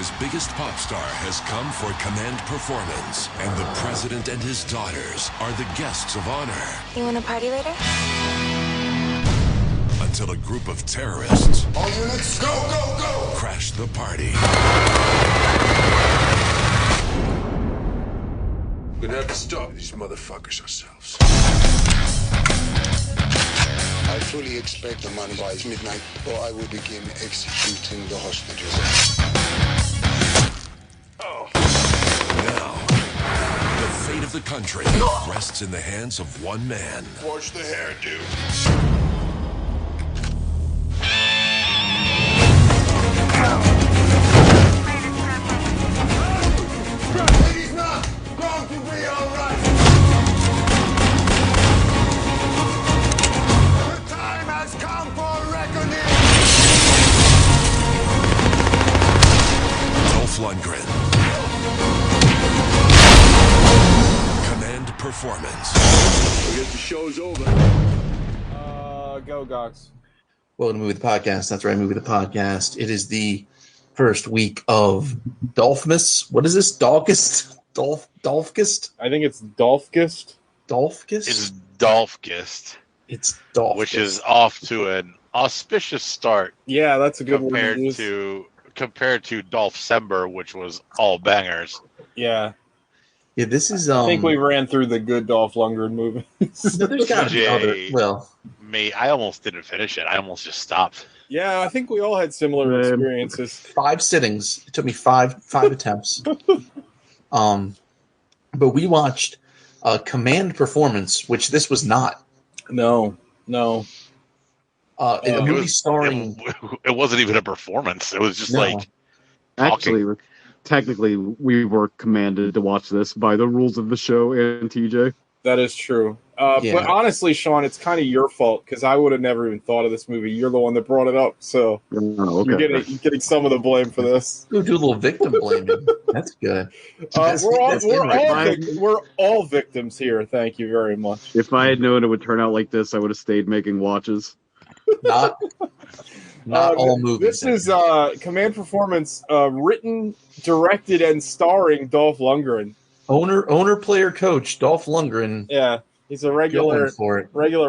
America's biggest pop star has come for command performance, and the president and his daughters are the guests of honor. You want to party later? Until a group of terrorists... All units, go, go, go! ...crash the party. We're gonna have to stop these motherfuckers ourselves. I fully expect the money by midnight, or I will begin executing the hostages. Oh. Now, the fate of the country rests in the hands of one man. Watch the hairdo. He's not going to be all right. The time has come for reckoning. Dolph Lundgren. Command performance. I guess the show's over. Go, Gox. Welcome to Movie the Podcast. That's right, Movie the Podcast. It is the first week of Dolphmas. What is this? Dolphgist? I think it's Dolphgist. Dolphgist? It's Dolphgist. It's Dolphgist. Which is off to an auspicious start. Yeah, that's a good word compared to Dolphsember, which was all bangers. Yeah. Yeah, this is... I think we ran through the good Dolph Lundgren movies. No, there's got to be other... Well... I almost didn't finish it. I almost just stopped. Yeah, I think we all had similar experiences. 5 sittings. It took me five attempts. But we watched Command Performance, which this was not. No. A movie starring... It wasn't even a performance. It was just like... Actually, technically, we were commanded to watch this by the rules of the show and TJ. That is true. But honestly, Sean, it's kind of your fault because I would have never even thought of this movie. You're the one that brought it up, so you're getting some of the blame for this. Go do a little victim blaming. That's good. We're all victims here. Thank you very much. If I had known it would turn out like this, I would have stayed making watches. Not all movies. This is Command Performance, written, directed, and starring Dolph Lundgren. Owner, player, coach, Dolph Lundgren. Yeah, he's a regular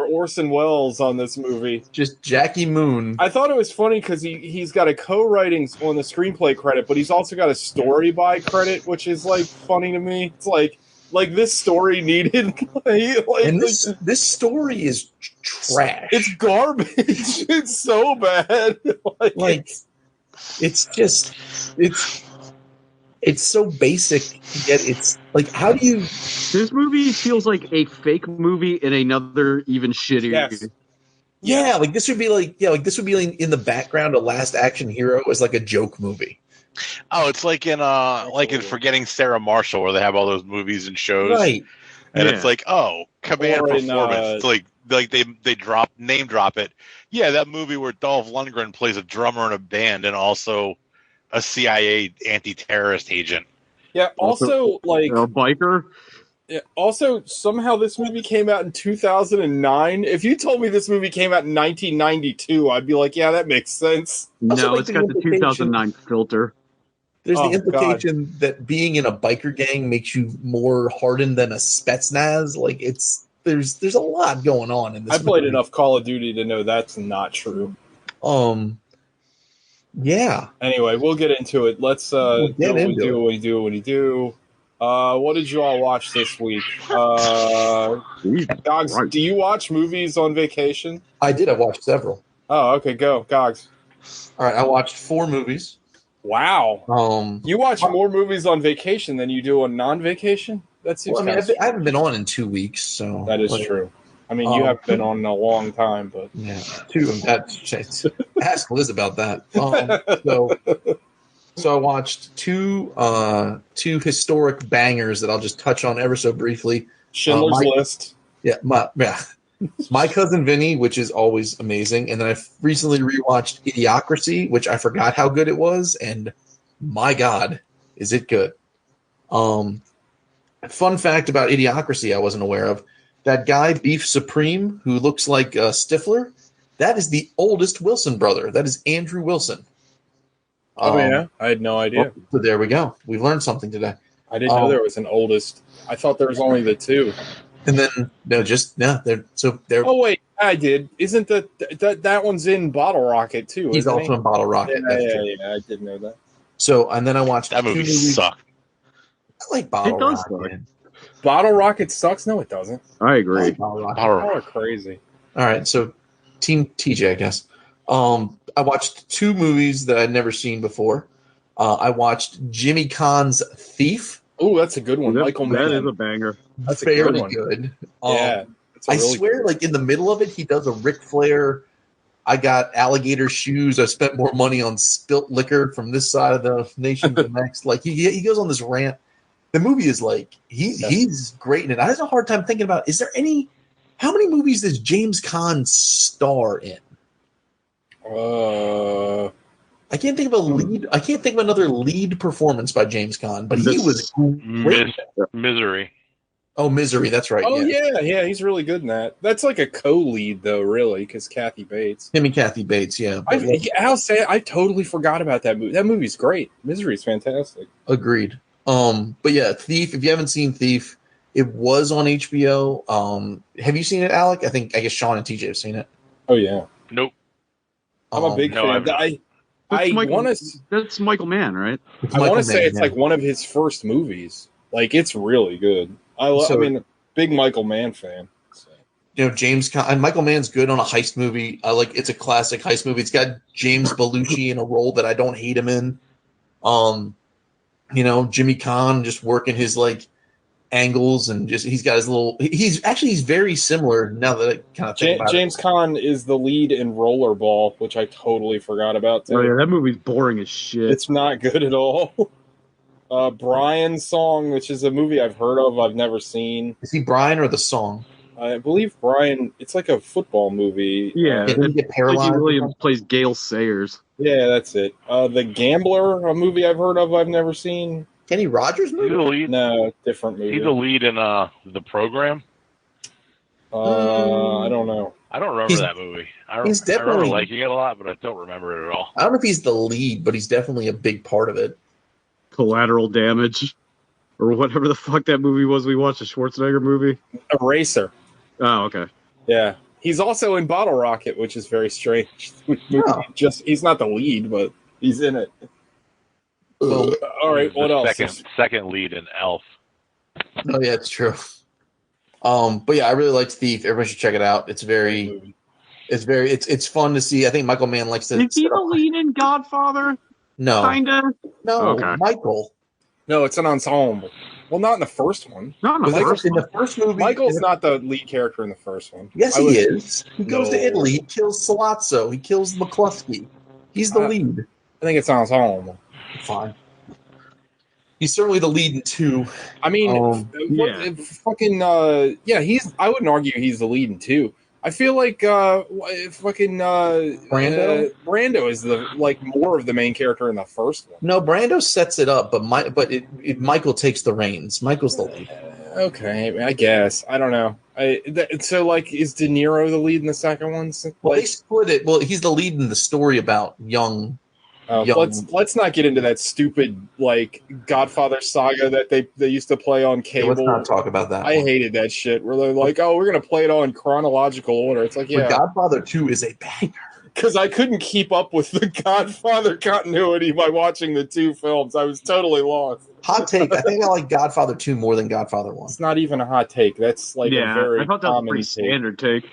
Orson Welles on this movie. Just Jackie Moon. I thought it was funny because he's got a co-writing on the screenplay credit, but he's also got a story by credit, which is like funny to me. It's like this story needed. This story is trash. It's garbage. It's so bad. It's so basic, yet it's like, how do you... This movie feels like a fake movie in another even shittier. Yes. Yeah, this would be in the background of Last Action Hero as like a joke movie. Oh, it's like in Forgetting Sarah Marshall, where they have all those movies and shows, right? And it's like, Command Performance. Like they name drop it. Yeah, that movie where Dolph Lundgren plays a drummer in a band and also a CIA anti-terrorist agent. Yeah, also a biker. Yeah, also, somehow this movie came out in 2009. If you told me this movie came out in 1992, I'd be like, yeah, that makes sense. No, it's got the 2009 filter. There's the implication that being in a biker gang makes you more hardened than a Spetsnaz. Like, there's a lot going on in this I played enough Call of Duty to know that's not true. Yeah. Anyway, we'll get into it. Let's do what we do. What did you all watch this week? Gogs, do you watch movies on vacation? I did. I watched several. Oh, okay. Go, Gogs. All right. I watched 4 movies. Wow. You watch more movies on vacation than you do on non-vacation? That seems I haven't been on in 2 weeks, so... That is true. I mean, you have been on in a long time, but... Yeah, 2. Ask Liz about that. So I watched two historic bangers that I'll just touch on ever so briefly. Schindler's List. Yeah, My Cousin Vinny, which is always amazing, and then I recently rewatched Idiocracy, which I forgot how good it was, and my God, is it good! Fun fact about Idiocracy I wasn't aware of: that guy Beef Supreme, who looks like Stifler, that is the oldest Wilson brother. That is Andrew Wilson. Yeah, I had no idea. So there we go. We learned something today. I didn't know there was an oldest. I thought there was only the two. And then they're. Oh wait, I did. Isn't that one's in Bottle Rocket too? He's also in Bottle Rocket. Yeah, I did know that. So and then I watched that movie. Sucked. I like Bottle Rocket. Bottle Rocket sucks. No, it doesn't. I agree. Like Bottle Rocket. Y'all are crazy. All right, so Team TJ, I guess. I watched two movies that I'd never seen before. I watched Jimmy Cahn's Thief. Oh, that's a good one. Michael Mann. That is a banger. That's fairly good. Yeah. I swear, like in the middle of it, he does a Ric Flair. I got alligator shoes. I spent more money on spilt liquor from this side of the nation to the next. Like he goes on this rant. The movie is like he's great in it. I had a hard time thinking about. How many movies does James Caan star in? I can't think of a lead. I can't think of another lead performance by James Caan, but he was great. Misery. Oh, Misery. That's right. Oh yeah, he's really good in that. That's like a co-lead though, really, because Kathy Bates. Him and Kathy Bates. Yeah. I'll say I totally forgot about that movie. That movie's great. Misery's fantastic. Agreed. But yeah, Thief. If you haven't seen Thief, it was on HBO. Have you seen it, Alec? I guess Sean and TJ have seen it. Oh yeah. Nope. I'm a big fan. I want to. That's Michael Mann, right? I want to say it's like one of his first movies. Like it's really good. I mean, big Michael Mann fan. So. James Caan and Michael Mann's good on a heist movie. It's a classic heist movie. It's got James Belushi in a role that I don't hate him in. Jimmy Caan just working his like angles and just he's got his little. He's very similar now that I kind of think about James Caan is the lead in Rollerball, which I totally forgot about. Oh yeah, that movie's boring as shit. It's not good at all. Brian's Song, which is a movie I've heard of, I've never seen. Is he Brian or the song? I believe Brian. It's like a football movie. Yeah, did he get paralyzed? Ricky Williams plays Gale Sayers. Yeah, that's it. The Gambler, a movie I've heard of, I've never seen. Kenny Rogers movie? He's the lead. No, different movie. He's the lead in The Program. I don't know. I don't remember that movie. I remember liking it a lot, but I don't remember it at all. I don't know if he's the lead, but he's definitely a big part of it. Collateral Damage, or whatever the fuck that movie was we watched, a Schwarzenegger movie. Eraser. Oh, okay. Yeah. He's also in Bottle Rocket, which is very strange. He's not the lead, but he's in it. All right, what else? Second lead in Elf. Oh yeah, it's true. But yeah, I really liked Thief. Everybody should check it out. It's fun to see. I think Michael Mann likes to. Is he the lead in Godfather? No, kinda. No, okay. Michael. No, it's an ensemble. Well, not in the first one. Not in the first movie. Michael's not the lead character in the first one. Yes, he is. He goes to Italy. He kills Salazzo. He kills McCluskey. He's the lead. I think it's ensemble. Fine. He's certainly the lead in 2. I mean, I wouldn't argue he's the lead in 2. I feel like Brando is the more of the main character in the first one. No, Brando sets it up, but Michael takes the reins. Michael's the lead. Okay, I guess. I don't know. So is De Niro the lead in the second one? Well, they split it. Well, he's the lead in the story about young. Let's not get into that stupid Godfather saga that they used to play on cable. Let's not talk about that. I hated that shit where they're like, "Oh, we're gonna play it all in chronological order." It's like, yeah, but Godfather 2 is a banger because I couldn't keep up with the Godfather continuity by watching the 2 films. I was totally lost. Hot take: I think I like Godfather 2 more than Godfather 1. It's not even a hot take. That's a very I thought that was a pretty standard take.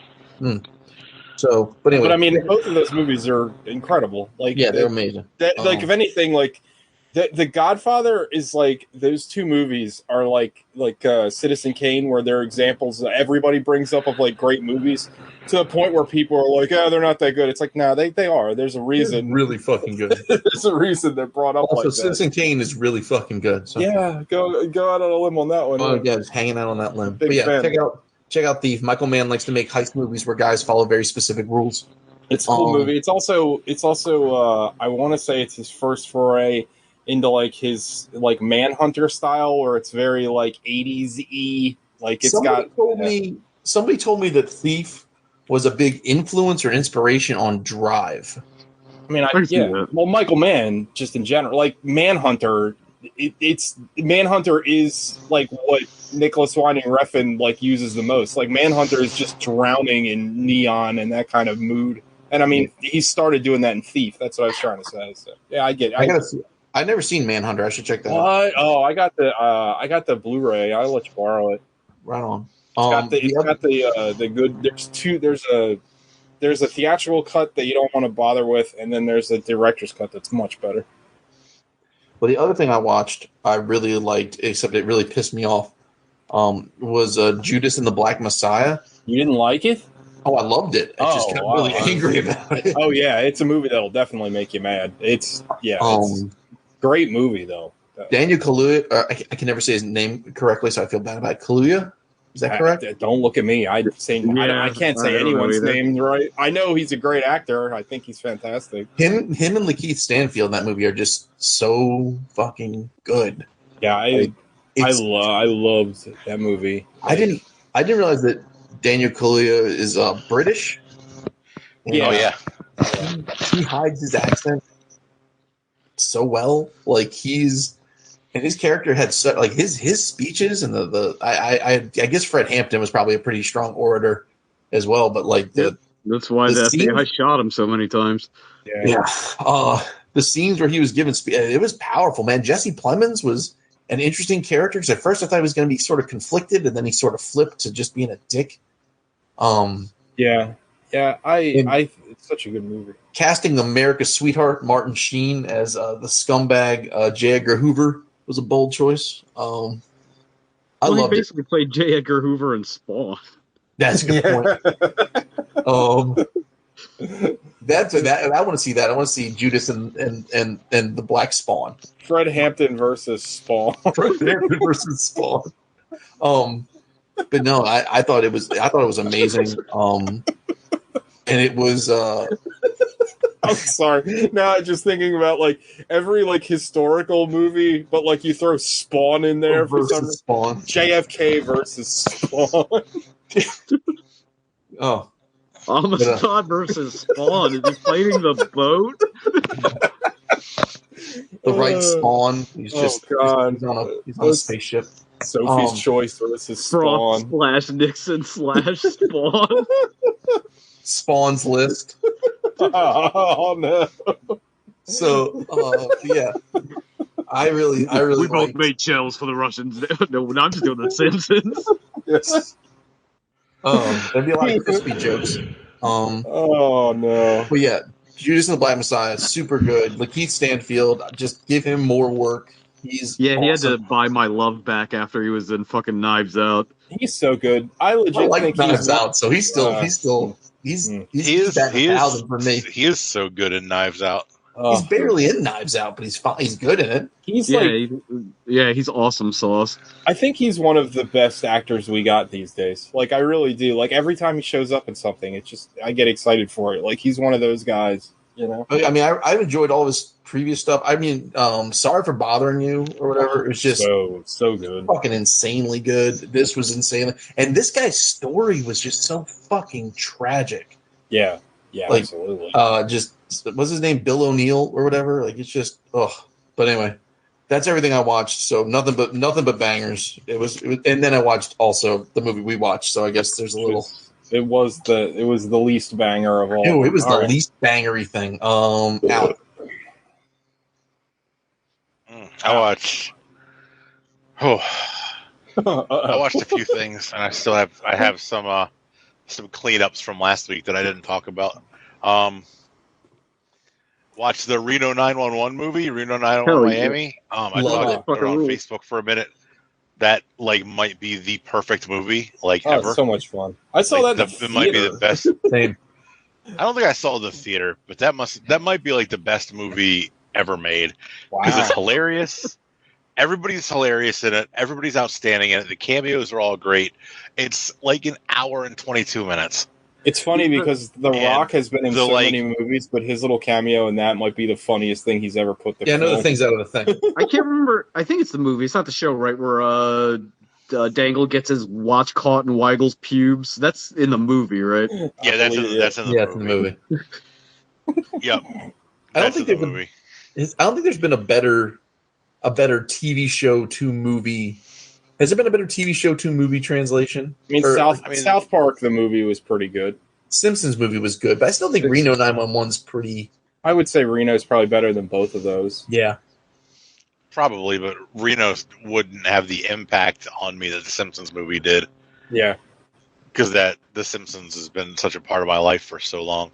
So, but anyway. But I mean, both of those movies are incredible. They're amazing. If anything, the Godfather is those 2 movies are like Citizen Kane, where they're examples that everybody brings up of great movies to the point where people are like, "Oh, they're not that good." It's like, no, they are. There's a reason. They're really fucking good. There's a reason they're brought up. Also, Citizen Kane is really fucking good. So. Yeah, go out on a limb on that one. Oh yeah, just hanging out on that limb. Big fan. Check out Thief. Michael Mann likes to make heist movies where guys follow very specific rules. It's a cool movie. It's also I want to say it's his first foray into his Manhunter style, where it's very 80s-y. Somebody told me that Thief was a big influence or inspiration on Drive. I mean, well, Michael Mann, just in general, like Manhunter, Manhunter is like what Nicholas Winding Refn like uses the most. Like Manhunter is just drowning in neon and that kind of mood. And I mean, he started doing that in Thief. That's what I was trying to say. So yeah, I get it. I've never seen Manhunter. I should check that out. Oh, I got the Blu-ray. I'll let you borrow it. Right on. It's got the good. There's a theatrical cut that you don't want to bother with, and then there's a director's cut that's much better. Well, the other thing I watched, I really liked, except it really pissed me off, was Judas and the Black Messiah. You didn't like it? Oh, I loved it. I just got really angry about it. Oh yeah, it's a movie that'll definitely make you mad. It's great movie though. Daniel Kaluuya, I can never say his name correctly, so I feel bad about it. Kaluuya. Is that correct? Don't look at me. I can't say anyone's name right. I know he's a great actor. I think he's fantastic. Him and Lakeith Stanfield in that movie are just so fucking good. Yeah, I loved that movie. I didn't realize that Daniel Kaluuya is British. Yeah. Oh yeah. He hides his accent so well. Like and his character had his speeches and I guess Fred Hampton was probably a pretty strong orator as well, but that's why the FBI shot him so many times. Yeah. The scenes where he was given it was powerful, man. Jesse Plemons was an interesting character because at first I thought he was going to be sort of conflicted, and then he sort of flipped to just being a dick. It's such a good movie. Casting America's sweetheart Martin Sheen as the scumbag J. Edgar Hoover was a bold choice. I loved he basically played J. Edgar Hoover in Spawn. That's a good point. I want to see that. I want to see Judas and the Black Spawn. Fred Hampton versus Spawn. Fred Hampton versus Spawn. But no, I thought it was amazing. And it was. I'm sorry. Now I'm just thinking about every historical movie, but you throw Spawn in there for some reason. Spawn. JFK versus Spawn. Oh. Amistad versus Spawn. Is he fighting the boat? The right Spawn. He's just he's on a spaceship. Sophie's Choice versus Spawn. /Nixon /Spawn. Spawn's List. Oh no. So yeah. I really we both made shells for the Russians. No, I'm just doing the Simpsons. Yes. There'd be a lot of crispy jokes. Oh no. But yeah, Judas and the Black Messiah, super good. Lakeith Stanfield, just give him more work. He's awesome. He had to buy my love back after he was in fucking Knives Out. He's so good. I legit think Knives Out, so he's batting 1,000 for me. He is so good in Knives Out. He's barely in Knives Out, but he's fine. He's good in it. He's awesome sauce. I think he's one of the best actors we got these days. I really do. Every time he shows up in something, it's just I get excited for it. He's one of those guys, you know. I mean, I've enjoyed all his previous stuff. I mean, Sorry for Bothering You or whatever. It was just so good, fucking insanely good. This was insane, and this guy's story was just so fucking tragic. Yeah, absolutely. Just what's his name, Bill O'Neill or whatever. It's just But anyway, that's everything I watched. So nothing but bangers. It was, and then I watched also the movie we watched. So I guess there's a little. It was the least banger of all. Ew, it was the least bangery thing. Out. I watched. I watched a few things, and I have some cleanups from last week that I didn't talk about. Watched the Reno 911 movie, Reno 911 Miami. I talked about it on Facebook for a minute. That might be the perfect movie ever. It's so much fun. I saw that. It might be the best. Same. I don't think I saw it in the theater, but that might be the best movie ever made because it's hilarious. Everybody's hilarious in it. Everybody's outstanding in it. The cameos are all great. It's an hour and 22 minutes. It's funny because The Rock has been in so many movies, but his little cameo in that might be the funniest thing he's ever put. Another thing's out of the thing. I can't remember. I think it's the movie. It's not the show, right? Where Dangle gets his watch caught in Weigel's pubes. That's in the movie, right? Yeah, that's in the movie. movie. Yep. I don't think there's been a better TV show to movie. Has there been a better TV show to movie translation? I mean, South Park, the movie was pretty good. Simpsons movie was good, but I still think Reno 911's pretty. I would say Reno's probably better than both of those. Yeah. Probably, but Reno wouldn't have the impact on me that the Simpsons movie did. Yeah. Because The Simpsons has been such a part of my life for so long.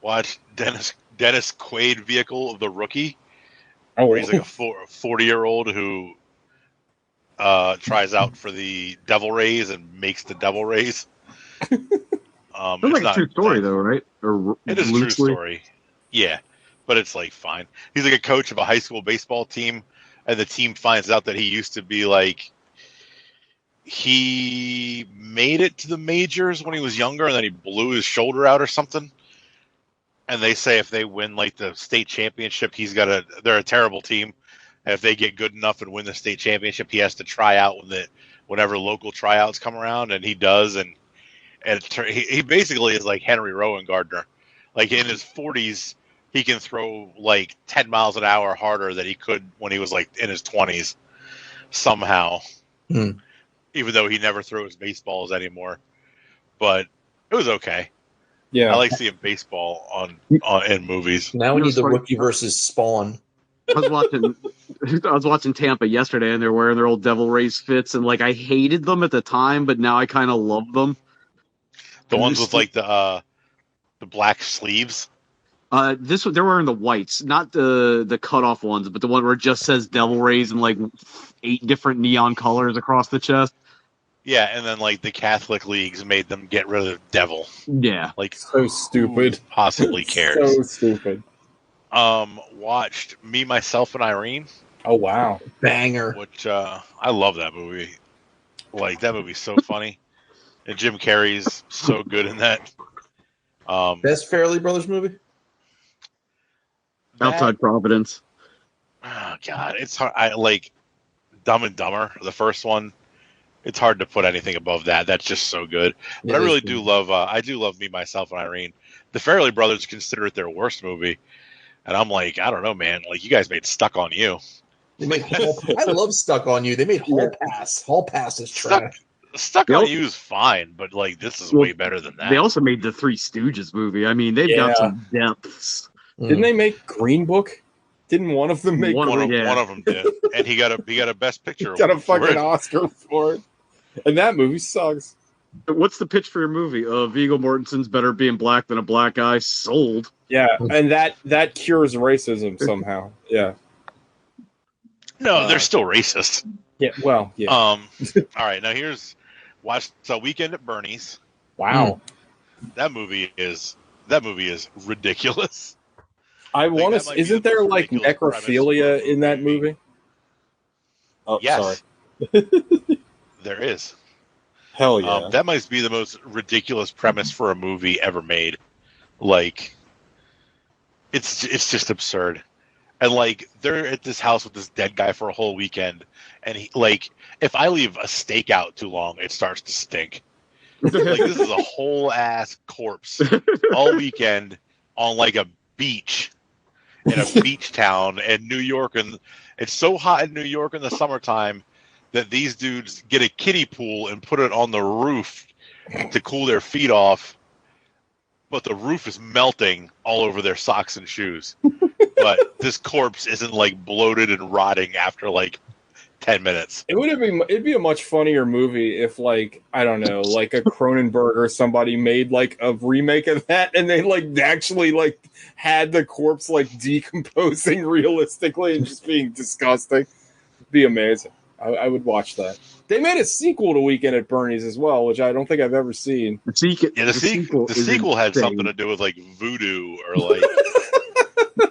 Watch Dennis Quaid vehicle of The Rookie. Oh, where he's like a 40-year-old who tries out for the Devil Rays and makes the Devil Rays. It's like a true story, though, right? Or it is a true story. Yeah, but it's like fine. He's like a coach of a high school baseball team, and the team finds out that he used to be like he made it to the majors when he was younger, and then he blew his shoulder out or something. And they say if they win like the state championship, they're a terrible team. And if they get good enough and win the state championship, he has to try out whenever local tryouts come around, and he does. And he basically is like Henry Rowan Gardner. Like in his 40s, he can throw like 10 miles an hour harder than he could when he was like in his 20s somehow. Even though he never throws baseballs anymore. But it was okay. Yeah, I like seeing baseball in movies. Now we need the Rookie versus Spawn. I was watching Tampa yesterday, and they're wearing their old Devil Rays fits, and like I hated them at the time, but now I kind of love them. The ones with like the black sleeves. They're wearing the whites, not the cutoff ones, but the one where it just says Devil Rays in like 8 different neon colors across the chest. Yeah, and then like the Catholic leagues made them get rid of devil. Yeah, like so stupid. Who possibly cares? So stupid. Watched Me, Myself, and Irene. Oh wow, banger! Which I love that movie. Like that movie's so funny, and Jim Carrey's so good in that. Best Farrelly Brothers movie. Outside Providence. Oh God, it's hard. I like Dumb and Dumber, the first one. It's hard to put anything above that. That's just so good. But I really do love. I do love Me, Myself, and Irene. The Farrelly Brothers consider it their worst movie, and I'm like, I don't know, man. Like you guys made Stuck on You. I love Stuck on You. They made Hall Pass. Hall Pass is trash. Stuck on You is fine, but like this is way better than that. They also made the Three Stooges movie. I mean, they've got some depths. Didn't they make Green Book? Didn't one of them make one of them did, and he got a Best Picture. Got a fucking Oscar for it, and that movie sucks. What's the pitch for your movie? Viggo Mortensen's better being black than a black guy. Sold. Yeah, and that cures racism somehow. Yeah. No, they're still racist. Yeah. Well. Yeah. All right. Now watch Weekend at Bernie's. Wow. That movie is ridiculous. I want to. Isn't there like necrophilia in that movie? Oh, yes. Sorry. There is. Hell yeah. That might be the most ridiculous premise for a movie ever made. Like, it's just absurd. And like, they're at this house with this dead guy for a whole weekend, and he like, if I leave a steak out too long, it starts to stink. Like, this is a whole ass corpse all weekend on like a beach in a beach town in New York, and it's so hot in New York in the summertime that these dudes get a kiddie pool and put it on the roof to cool their feet off, but the roof is melting all over their socks and shoes. But this corpse isn't like bloated and rotting after like 10 minutes. It'd be a much funnier movie if like, I don't know, like a Cronenberg or somebody made like a remake of that, and they like actually like had the corpse like decomposing realistically and just being disgusting. It'd be amazing. I would watch that. They made a sequel to Weekend at Bernie's as well, which I don't think I've ever seen. The sequel had something to do with like voodoo or like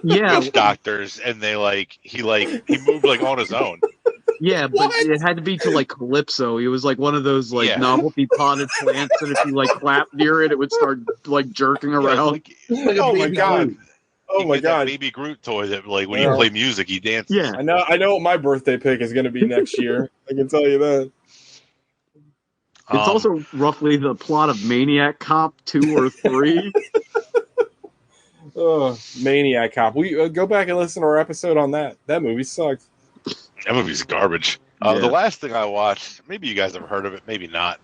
witch doctors, and he moved like on his own. Yeah, but it had to be to like Calypso. He was like one of those like novelty potted plants, and if you like clap near it, it would start like jerking around. Oh my god! Oh my god! Baby Groot toy that like when you play music, he dances. Yeah, I know what my birthday pick is going to be next year. I can tell you that. It's also roughly the plot of Maniac Cop 2 or 3. Maniac Cop. We go back and listen to our episode on that. That movie sucked. That movie's garbage. The last thing I watched, maybe you guys have heard of it, maybe not.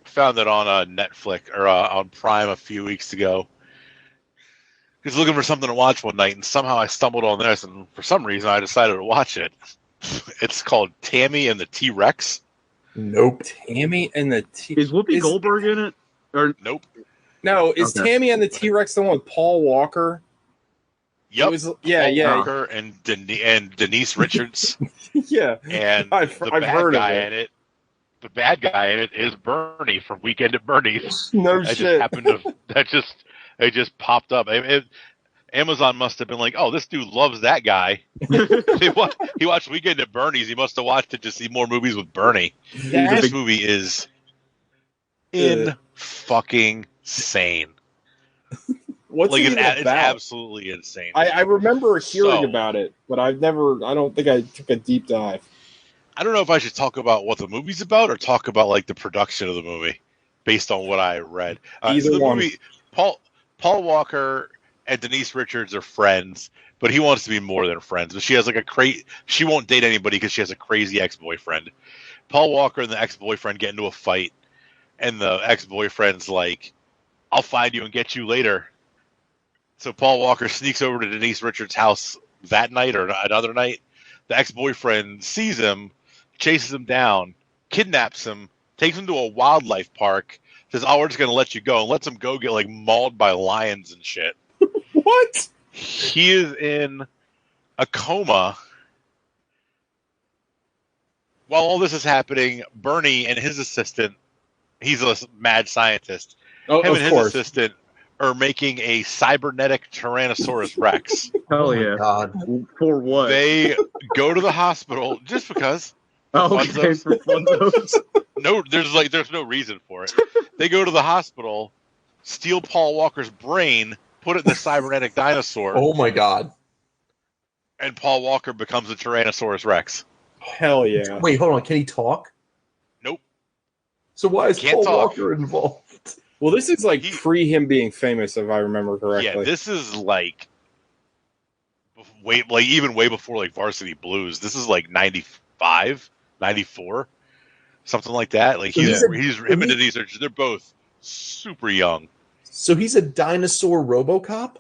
Found it on Netflix or on Prime a few weeks ago. Just looking for something to watch one night, and somehow I stumbled on this, and for some reason I decided to watch it. It's called Tammy and the T-Rex. Nope. Tammy and the T. Is Whoopi Goldberg in it? Or nope. No, is Tammy and the T-Rex the one with Paul Walker? Yep. Paul Walker and Denise Richards. Yeah. And I've heard of it. The bad guy in it is Bernie from Weekend at Bernie's. No that shit. It just popped up. Amazon must have been like, "Oh, this dude loves that guy." He watched Weekend at Bernie's. He must have watched it to see more movies with Bernie. This movie is fucking insane. What's it about? It's absolutely insane. I remember hearing about it, but I don't think I took a deep dive. I don't know if I should talk about what the movie's about or talk about like the production of the movie based on what I read. Either one. Movie, Paul Walker and Denise Richards are friends, but he wants to be more than friends. But she has she won't date anybody because she has a crazy ex-boyfriend. Paul Walker and the ex-boyfriend get into a fight, and the ex-boyfriend's like, "I'll find you and get you later." So Paul Walker sneaks over to Denise Richards' house that night or another night. The ex-boyfriend sees him, chases him down, kidnaps him, takes him to a wildlife park, says, "Oh, we're just going to let you go," and lets him go get mauled by lions and shit. What? He is in a coma. While all this is happening, Bernie and his assistant, he's a mad scientist, him and his assistant are making a cybernetic Tyrannosaurus Rex. Hell yeah. God. For what? They go to the hospital just because. Okay, for funzos. No, there's no reason for it. They go to the hospital, steal Paul Walker's brain, put it in the cybernetic dinosaur. Oh my God. And Paul Walker becomes a Tyrannosaurus Rex. Hell yeah. Wait, hold on. Can he talk? Nope. So why is Paul Walker involved? Well, this is pre him being famous, if I remember correctly. Yeah, this is even way before Varsity Blues. This is 95, 94, something like that. Him and Denise, they're both super young. So he's a dinosaur RoboCop?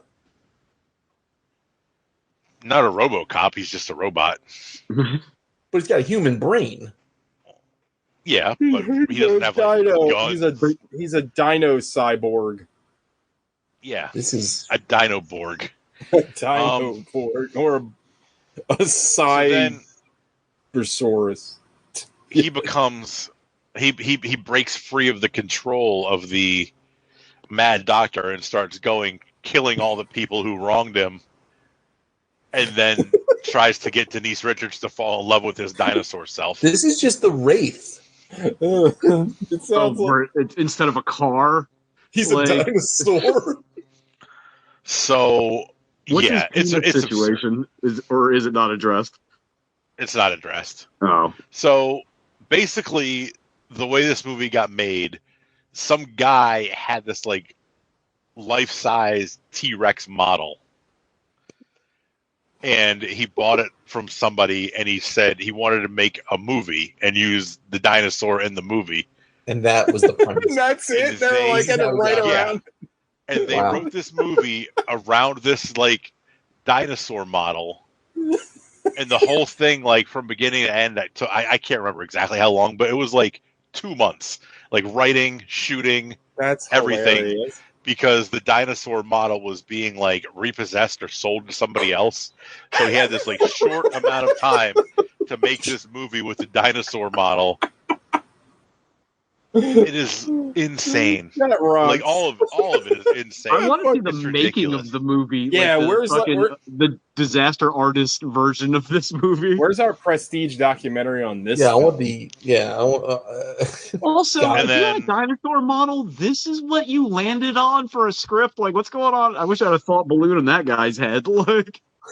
Not a RoboCop. He's just a robot. But he's got a human brain. Yeah, but he doesn't have guns. He's a dino cyborg. Yeah, this is a Dinoborg. A Dinoborg or a Cybersaurus. He becomes he breaks free of the control of the Mad Doctor and starts killing all the people who wronged him, and then tries to get Denise Richards to fall in love with his dinosaur self. This is just the Wraith. It sounds instead of a car, he's a dinosaur. So it's a situation. Is it not addressed? It's not addressed. Oh, so basically, the way this movie got made, some guy had this life-size T-Rex model. And he bought it from somebody, and he said he wanted to make a movie and use the dinosaur in the movie. And that was the premise. That's it? They had it right around. And they wrote this movie around this, dinosaur model. And the whole thing, from beginning to end, I can't remember exactly how long, but it was 2 months. Writing, shooting, that's everything. Hilarious. Because the dinosaur model was being repossessed or sold to somebody else. So he had this short amount of time to make this movie with the dinosaur model. It is insane. All of it is insane. I want to see the making of the movie. Yeah, where's the disaster artist version of this movie? Where's our prestige documentary on this? Yeah, I want Also, if you're a dinosaur model, this is what you landed on for a script. What's going on? I wish I had a thought balloon in that guy's head.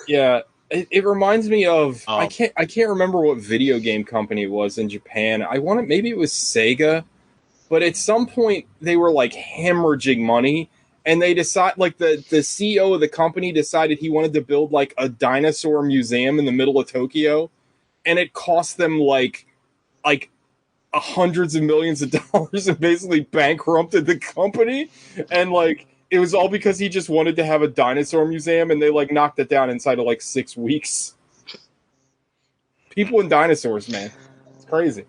Yeah, it reminds me of I can't remember what video game company it was in Japan. Maybe it was Sega. But at some point, they were hemorrhaging money, and they decide like the CEO of the company decided he wanted to build like a dinosaur museum in the middle of Tokyo, and it cost them like hundreds of millions of dollars and basically bankrupted the company. And like it was all because he just wanted to have a dinosaur museum, and they like knocked it down inside of like 6 weeks. People and dinosaurs, man. It's crazy.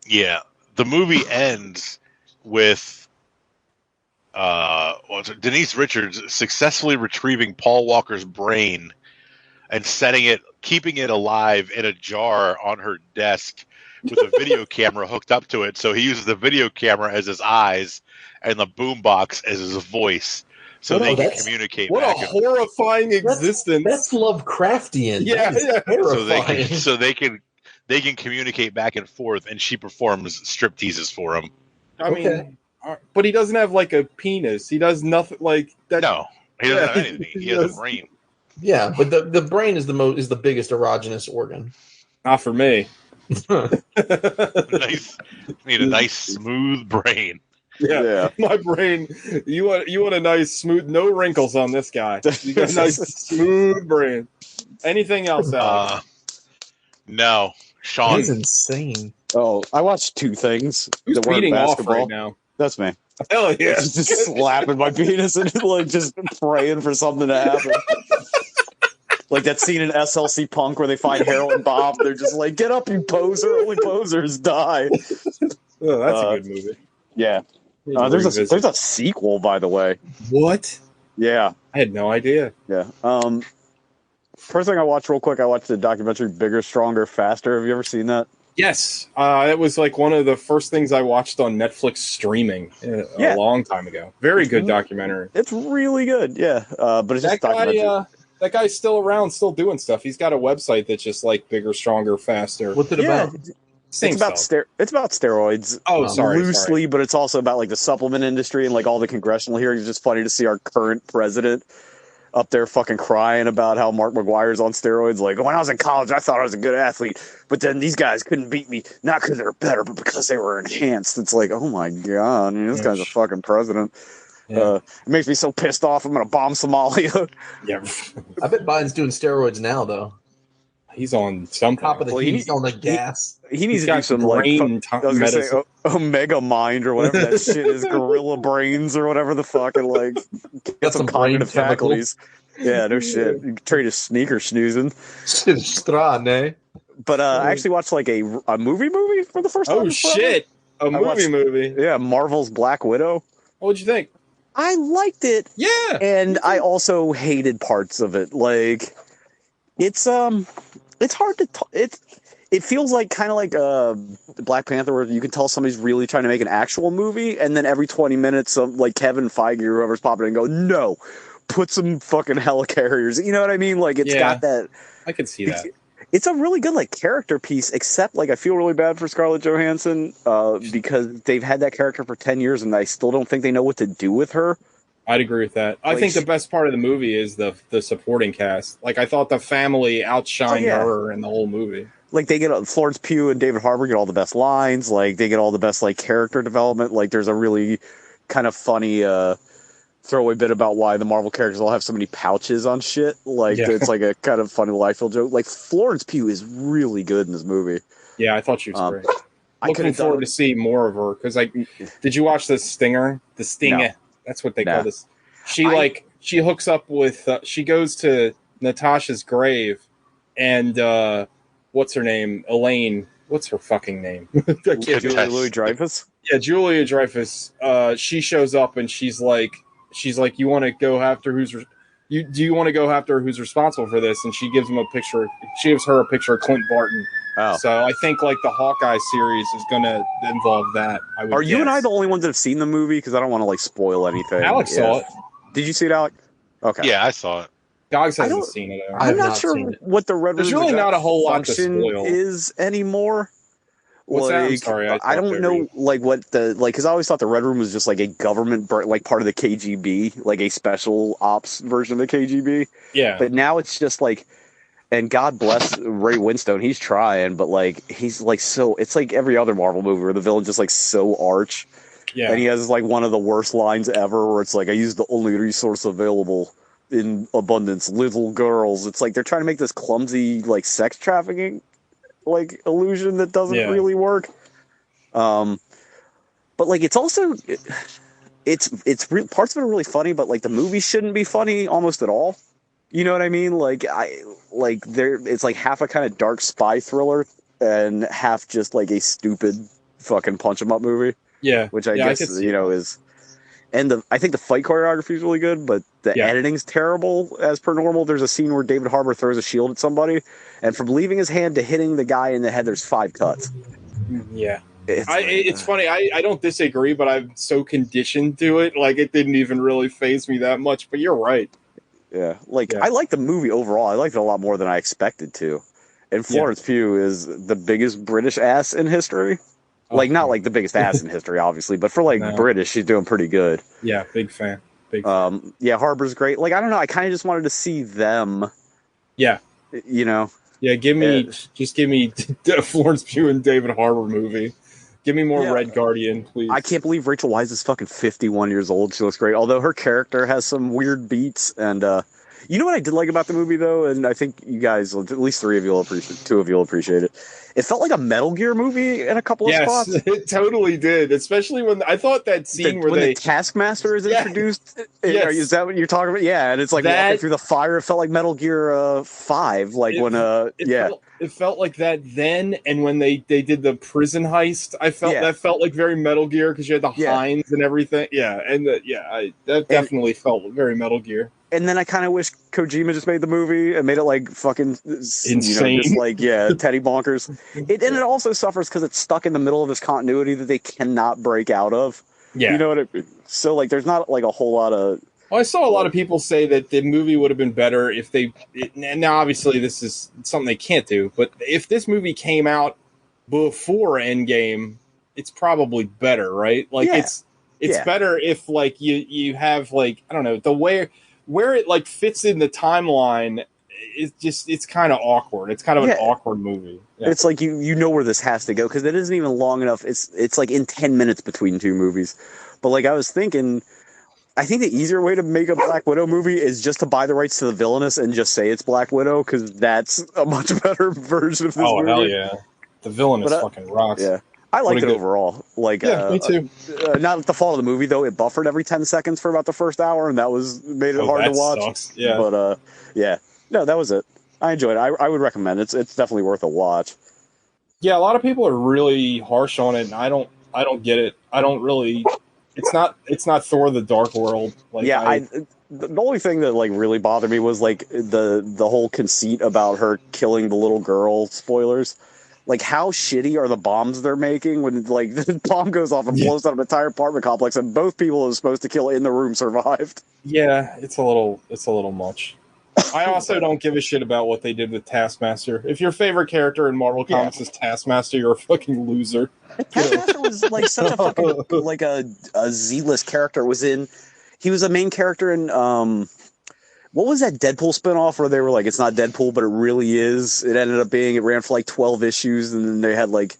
Yeah. The movie ends with Denise Richards successfully retrieving Paul Walker's brain and keeping it alive in a jar on her desk with a video camera hooked up to it. So he uses the video camera as his eyes and the boombox as his voice, so they can communicate. What a horrifying existence! That's Lovecraftian. Yeah, terrifying. So they can communicate back and forth, and she performs stripteases for him. I mean, but he doesn't have like a penis. He does nothing like that. No, he doesn't have anything. He has a brain. Yeah, but the brain is the biggest erogenous organ. Not for me. Nice. Need a nice smooth brain. Yeah, my brain. You want a nice smooth, no wrinkles on this guy. You got a nice smooth brain. Anything else, Alex? No, Sean. He's insane. Oh, I watched two things. Who's that weren't beating off basketball. right now? That's me. Hell yeah! Just slapping my penis and like just praying for something to happen. Like that scene in SLC Punk where they find Harold and Bob. They're just like, "Get up, you poser! Only posers die." Oh, that's a good movie. Yeah. There's a sequel, by the way. What? Yeah. I had no idea. Yeah. First thing I watched real quick, I watched the documentary Bigger, Stronger, Faster. Have you ever seen that? Yes. It was like one of the first things I watched on Netflix streaming a long time ago. Very good documentary. It's really good. Yeah. But it's just documentary. That guy's still around, still doing stuff. He's got a website that's just like Bigger, Stronger, Faster. What's it about? It's about steroids. Oh, sorry. Loosely, but it's also about like the supplement industry and like all the congressional hearings. It's just funny to see our current president up there fucking crying about how Mark McGuire's on steroids. Like, when I was in college, I thought I was a good athlete, but then these guys couldn't beat me, not because they were better, but because they were enhanced. It's like, oh my God, this guy's a fucking president. Yeah. It makes me so pissed off. I'm going to bomb Somalia. Yeah. I bet Biden's doing steroids now, though. He's on some top of the heat. He's on the gas. He needs to do some brain medicine. Omega Mind or whatever that shit is. Gorilla Brains or whatever the fuck. And like get some cognitive faculties. Yeah, no shit. You can trade a sneaker snoozing. Strane. But I actually watched like a movie for the first time. Oh shit! A movie. Yeah, Marvel's Black Widow. What'd you think? I liked it. Yeah. And I also hated parts of it. Like it's hard to it feels like kind of like Black Panther, where you can tell somebody's really trying to make an actual movie, and then every 20 minutes like Kevin Feige or whoever's popping in and go, no, put some fucking helicarriers. You know what I mean? Like it's got that. I can see that. It's a really good like character piece, except like I feel really bad for Scarlett Johansson because they've had that character for 10 years and I still don't think they know what to do with her. I'd agree with that. I think the best part of the movie is the supporting cast. Like I thought the family outshined her in the whole movie. Like they get Florence Pugh and David Harbour get all the best lines. Like they get all the best like character development. Like there's a really kind of funny throwaway bit about why the Marvel characters all have so many pouches on shit. Like it's like a kind of funny Liefeld joke. Like Florence Pugh is really good in this movie. Yeah, I thought she was great. Looking forward to see more of her because did you watch the Stinger? The Stinger. No. That's what they call this. She hooks up with she goes to Natasha's grave and what's her name? Elaine. What's her fucking name? Julia Louis-Dreyfus? Yeah, Julia Dreyfus. She shows up and she's like, you want to go after do you want to go after who's responsible for this? And she gives him a picture. She gives her a picture of Clint Barton. Oh. So I think like the Hawkeye series is going to involve that. Are you and I the only ones that have seen the movie? Because I don't want to like spoil anything. Alex saw it. Did you see it, Alex? Okay. Yeah, I saw it. Dogs hasn't seen it. I'm not sure what the Red Room. There's really not a whole lot to spoil is anymore. What's that? I'm sorry. I don't know like what because I always thought the Red Room was just like a government like part of the KGB, like a special ops version of the KGB. Yeah. But now it's just like. And God bless Ray Winstone, he's trying, but like he's like so. It's like every other Marvel movie where the villain just like so arch. Yeah. And he has like one of the worst lines ever where it's like, I use the only resource available in abundance, little girls. It's like they're trying to make this clumsy like sex trafficking like illusion that doesn't really work. But like it's also parts of it are really funny, but like the movie shouldn't be funny almost at all. You know what I mean? It's like half a kind of dark spy thriller and half just like a stupid fucking punch 'em up movie. Yeah, which I guess is. And I think the fight choreography is really good, but the editing's terrible as per normal. There's a scene where David Harbour throws a shield at somebody, and from leaving his hand to hitting the guy in the head, there's 5 cuts. Yeah. It's funny. I don't disagree, but I'm so conditioned to it. Like, it didn't even really faze me that much. But you're right. Yeah. I like the movie overall. I liked it a lot more than I expected to. And Florence Pugh is the biggest British ass in history. Not like the biggest ass in history, obviously, but for British, she's doing pretty good. Yeah, big fan. Yeah, Harbour's great. Like, I don't know. I kind of just wanted to see them. Yeah. You know. Yeah, give me Florence Pugh and David Harbour movie. Give me more Red Guardian, please. I can't believe Rachel Weisz is fucking 51 years old. She looks great. Although her character has some weird beats. And you know what I did like about the movie, though? And I think you guys, at least 3 of you will appreciate it. 2 of you will appreciate it. It felt like a Metal Gear movie in a couple of spots. Yes, it totally did. Especially when I thought that scene when the Taskmaster is introduced. Yes. Is that what you're talking about? Yeah, and it's like walking through the fire. It felt like Metal Gear 5. It felt like that then, and when they did the prison heist, that felt like very Metal Gear because you had the Hines and everything. Yeah, and that definitely felt very Metal Gear. And then I kind of wish Kojima just made the movie and made it like fucking insane, just like Teddy bonkers. And it also suffers because it's stuck in the middle of this continuity that they cannot break out of. Yeah, you know what I mean? So like, there's not like a whole lot of. Well, I saw a lot of people say that the movie would have been better if now obviously this is something they can't do, but if this movie came out before Endgame, it's probably better, right? Like it's better if like you have like, I don't know, the where it like fits in the timeline is just, it's kind of awkward. It's kind of an awkward movie. Yeah. It's like you know where this has to go because it isn't even long enough. It's like in 10 minutes between 2 movies. But like I was thinking, I think the easier way to make a Black Widow movie is just to buy the rights to the Villainous and just say it's Black Widow because that's a much better version of this movie. Oh, hell yeah. The Villainous fucking rocks. Yeah. I liked it overall. Like, me too. Not the fault of the movie, though. It buffered every 10 seconds for about the first hour, and that made it hard to watch. Sucks. Yeah. But, no, that was it. I enjoyed it. I would recommend it. It's definitely worth a watch. Yeah, a lot of people are really harsh on it, and I don't get it. I don't really... It's not Thor: The Dark World. Like, the only thing that like really bothered me was like the whole conceit about her killing the little girl. Spoilers. Like, how shitty are the bombs they're making when like the bomb goes off and blows up an entire apartment complex and both people who are supposed to kill in the room survived? Yeah, it's a little much. I also don't give a shit about what they did with Taskmaster. If your favorite character in Marvel Comics is Taskmaster, you're a fucking loser. Taskmaster was like such a fucking like a Z-list character. He was a main character in what was that Deadpool spinoff where they were like, it's not Deadpool, but it really is. It ended up being, it ran for like 12 issues, and then they had like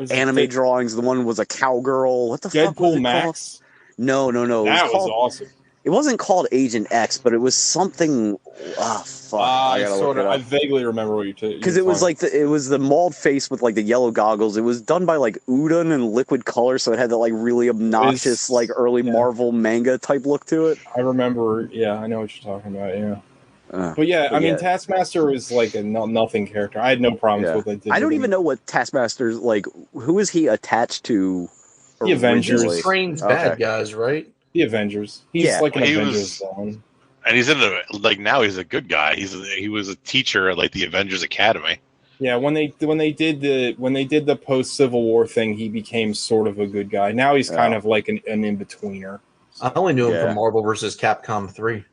anime drawings. The one was a cowgirl. What the fuck was it Max? Called? No. That was awesome. It wasn't called Agent X, but it was something. Oh fuck! I vaguely remember what you're talking. Because it was like it was the mauled face with like the yellow goggles. It was done by like Udon and Liquid Color, so it had that like really obnoxious like early Marvel manga type look to it. I remember. Yeah, I know what you're talking about. Yeah. But I mean, Taskmaster was like a nothing character. I had no problems with it. I don't even know what Taskmaster's like. Who is he attached to? The Avengers. Trains bad guys, right? The Avengers. He's like an Avengers villain. And he's now he's a good guy. He was a teacher at like the Avengers Academy. Yeah, when they did the post Civil War thing, he became sort of a good guy. Now he's kind of like an in-betweener. I only knew him from Marvel vs. Capcom 3.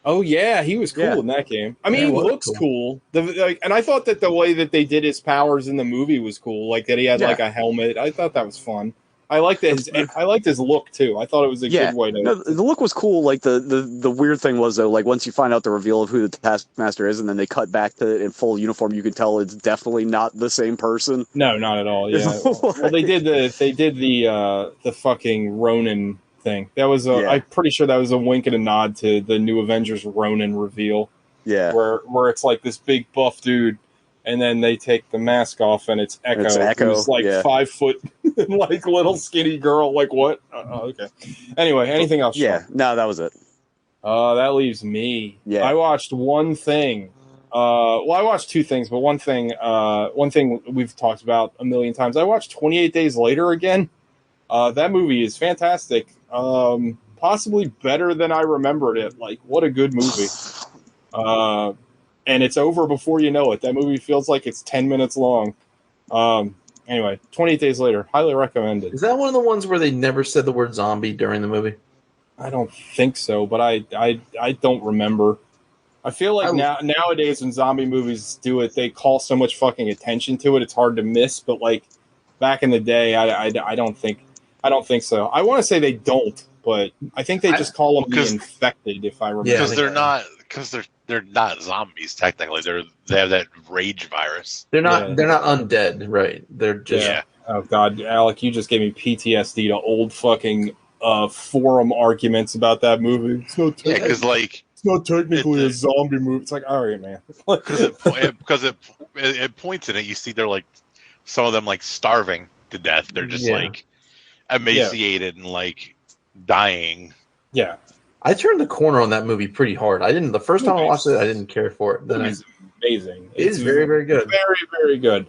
Oh yeah, he was cool in that game. I mean, he looks cool. And I thought that the way that they did his powers in the movie was cool. Like that he had like a helmet. I thought that was fun. I liked his look too. I thought it was a good way to. No, the look was cool. Like the weird thing was though, like once you find out the reveal of who the Taskmaster is, and then they cut back to it in full uniform, you can tell it's definitely not the same person. No, not at all. Yeah. Well, they did the fucking Ronin thing. That was I'm pretty sure that was a wink and a nod to the new Avengers Ronin reveal. Yeah. Where it's like this big buff dude, and then they take the mask off, and it's Echo. Who's like 5 foot, like little skinny girl. Like what? Okay. Anyway, anything else? Yeah. Sean? No, that was it. That leaves me. Yeah. I watched one thing. Well, I watched two things, but one thing we've talked about a million times. I watched 28 Days Later again. That movie is fantastic. Possibly better than I remembered it. Like, what a good movie. And it's over before you know it. That movie feels like it's 10 minutes long. Anyway, 28 Days Later. Highly recommended. Is that one of the ones where they never said the word zombie during the movie? I don't think so, but I don't remember. I feel like nowadays when zombie movies do it, they call so much fucking attention to it, it's hard to miss. But like back in the day, I don't think so. I want to say they don't, but I think they just call them the infected. If I remember, because they're not zombies technically. They have that rage virus. They're not undead, right? They're just Oh god, Alec, you just gave me PTSD to old fucking forum arguments about that movie. Because it's not technically a zombie movie. It's like, all right, man. Because it points in it. You see, they're like some of them like starving to death. They're just like emaciated and like dying. Yeah. I turned the corner on that movie pretty hard. The first time I watched it, I didn't care for it. Then it's amazing. It is very, very good. Very, very good.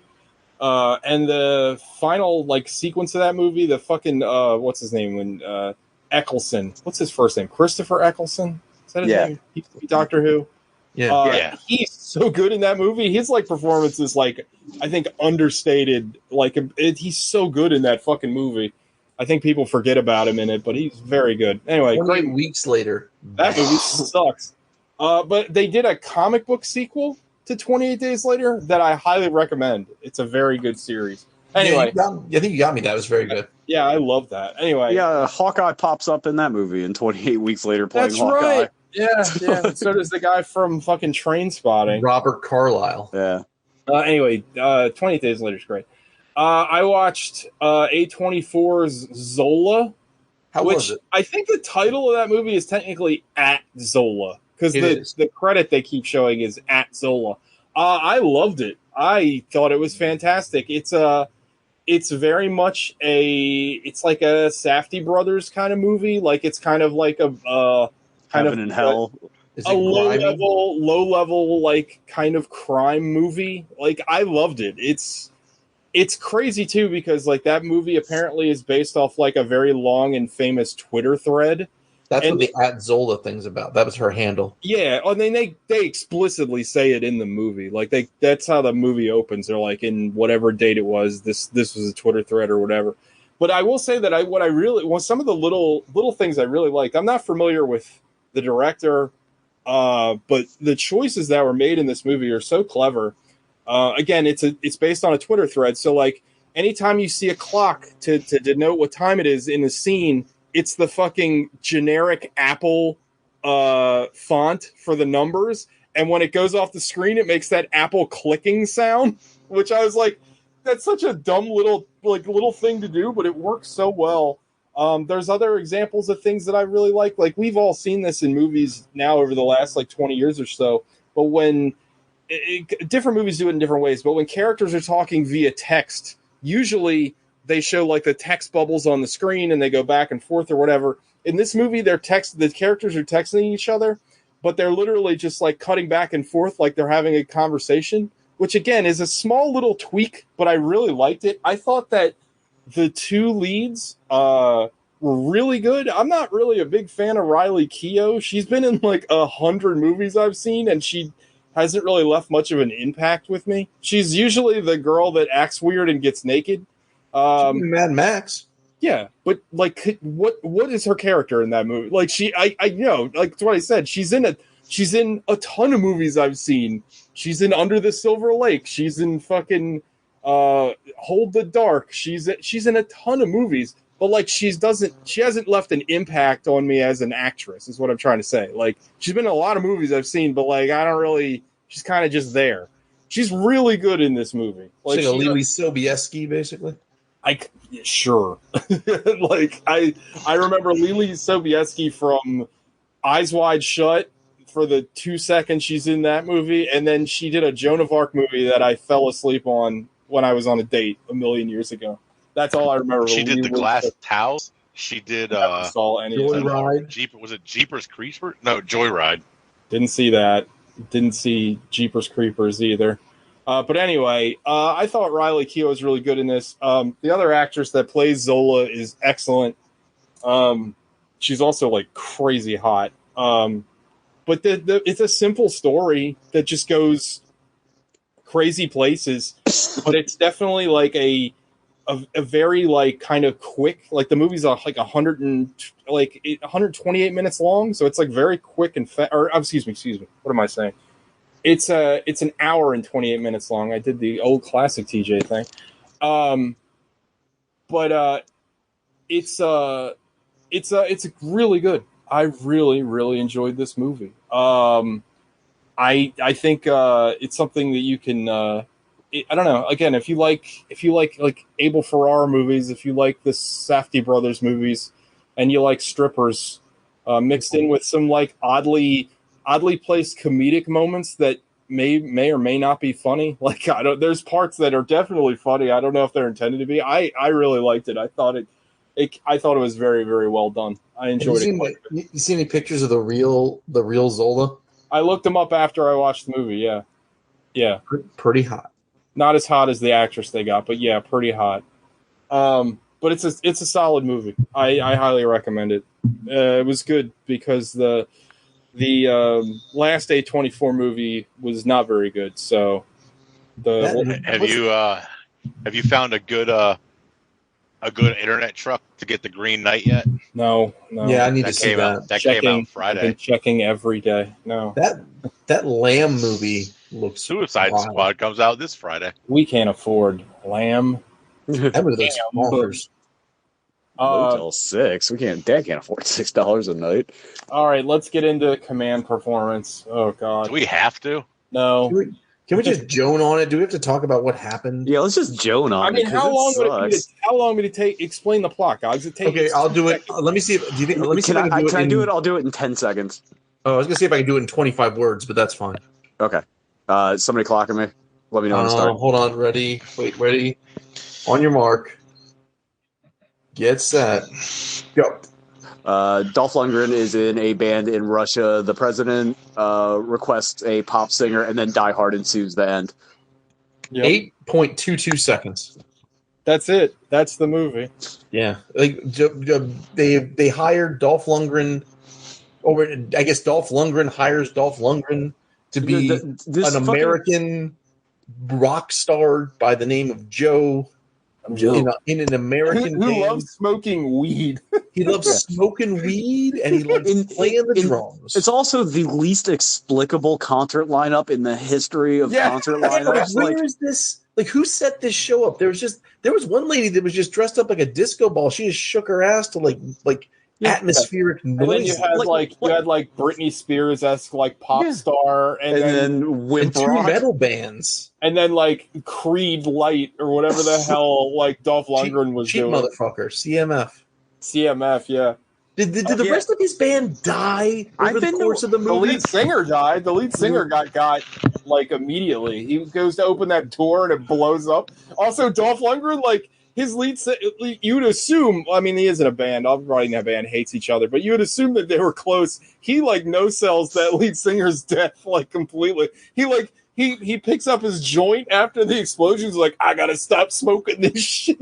And the final like sequence of that movie, the fucking what's his name? When Eccleston. What's his first name? Christopher Eccleston? Is that his name? Doctor Who? Yeah. He's so good in that movie. His like performance is like, I think, understated. Like he's so good in that fucking movie. I think people forget about him in it, but he's very good. Anyway, 28 weeks later. That movie sucks. But they did a comic book sequel to 28 Days Later that I highly recommend. It's a very good series. Anyway. I think you got me. That was very good. Yeah, I love that. Anyway. Yeah, Hawkeye pops up in that movie in 28 Weeks Later playing Hawkeye. Right. Yeah. So does the guy from fucking Train Spotting. Robert Carlyle. Yeah. Anyway, 28 Days Later is great. I watched A24's Zola. How was it? I think the title of that movie is technically At Zola, because the credit they keep showing is At Zola. I loved it. I thought it was fantastic. It's very much it's like a Safdie Brothers kind of movie. Like it's kind of like a Heaven and Hell. A low level like kind of crime movie. Like I loved it. It's crazy too because like that movie apparently is based off like a very long and famous Twitter thread. That's what the At Zola thing's about. That was her handle. Yeah, and then they explicitly say it in the movie. Like that's how the movie opens. They're like in whatever date it was. This was a Twitter thread or whatever. But I will say that some of the little things I really liked. I'm not familiar with the director, but the choices that were made in this movie are so clever. Again, it's based on a Twitter thread. So like anytime you see a clock to denote what time it is in the scene, it's the fucking generic Apple font for the numbers. And when it goes off the screen, it makes that Apple clicking sound, which I was like, that's such a dumb little thing to do, but it works so well. There's other examples of things that I really like. Like we've all seen this in movies now over the last like 20 years or so. But when different movies do it in different ways, but when characters are talking via text, usually they show like the text bubbles on the screen and they go back and forth or whatever. In this movie, the characters are texting each other, but they're literally just like cutting back and forth like they're having a conversation, which again is a small little tweak, but I really liked it. I thought that the two leads were really good. I'm not really a big fan of Riley Keough. She's been in like 100 movies I've seen, and she hasn't really left much of an impact with me. She's usually the girl that acts weird and gets naked. Mad Max. Yeah, but like, what is her character in that movie? Like, I like that's what I said. She's in a ton of movies I've seen. She's in Under the Silver Lake. She's in fucking Hold the Dark. She's in a ton of movies. but like she hasn't left an impact on me as an actress, is what I'm trying to say. Like she's been in a lot of movies I've seen, but like she's kind of just there. She's really good in this movie. Like Lily Sobieski, basically. Sure. Like I remember Lily Sobieski from Eyes Wide Shut for the 2 seconds she's in that movie, and then she did a Joan of Arc movie that I fell asleep on when I was on a date a million years ago. That's all I remember. She did The Glass Towels. She did Joyride. Was it Jeepers Creepers? No, Joyride. Didn't see that. Didn't see Jeepers Creepers either. But anyway, I thought Riley Keough was really good in this. The other actress that plays Zola is excellent. She's also like crazy hot. But it's a simple story that just goes crazy places. But it's definitely like a very like kind of quick. Like the movie's like 128 minutes long, so it's like very quick and excuse me. What am I saying? It's an hour and 28 minutes long. I did the old classic TJ thing. But it's really good. I really, really enjoyed this movie. I think it's something that you can. I don't know. Again, if you like Abel Ferrara movies, if you like the Safdie brothers movies, and you like strippers, mixed in with some like oddly placed comedic moments that may or may not be funny. Like there's parts that are definitely funny. I don't know if they're intended to be. I really liked it. I thought it was very, very well done. I enjoyed it. You see any pictures of the real Zola? I looked them up after I watched the movie. Yeah. Pretty hot. Not as hot as the actress they got, but yeah, pretty hot. But it's a solid movie. I highly recommend it. It was good because the last A24 movie was not very good. So have you found a good internet truck to get the Green Knight yet? No. Yeah, I need to see that. That came out Friday. I've been checking every day. No. That Lamb movie looks Suicide wild. Squad comes out this Friday. We can't afford Lamb. That was those bonkers. Motel 6. Dad can't afford $6 a night. All right, let's get into command performance. Oh God. Do we have to? No. Can we just Joan on it? Do we have to talk about what happened? Yeah, let's just Joan on it. I mean, how long would it take? Explain the plot, guys. Okay, I'll do it. Let me see if. Do you think? Let me see if I can do it. Can I do it? I'll do it in 10 seconds. Oh, I was gonna see if I can do it in 25 words, but that's fine. Okay. Somebody clocking me. Let me know when to start. Hold on. Ready. Wait. Ready. On your mark. Get set. Go. Dolph Lundgren is in a band in Russia. The president requests a pop singer, and then Die Hard ensues the end. Yep. 8.22 seconds. That's it. That's the movie. Yeah, like they hired Dolph Lundgren. I guess Dolph Lundgren hires Dolph Lundgren to be an American rock star by the name of Joe. In an American who loves smoking weed. He loves smoking weed, and he loves playing the drums. It's also the least explicable concert lineup in the history of concert lineups. Where is this? Like, who set this show up? There was one lady that was just dressed up like a disco ball. She just shook her ass to like atmospheric noise. And then you had like Britney Spears-esque like pop star, and then Wimp two Rock. metal bands, and then like Creed Light or whatever the hell like Dolph Lundgren was cheap doing. Motherfucker, CMF, yeah. Did the rest of his band die over the course of the movie? The lead singer died. The lead singer got like immediately. He goes to open that door and it blows up. Also, Dolph Lundgren, like his you would assume. I mean, he isn't a band. Everybody in that band hates each other, but you would assume that they were close. He like no sells that lead singer's death like completely. He picks up his joint after the explosions. Like, I gotta stop smoking this shit.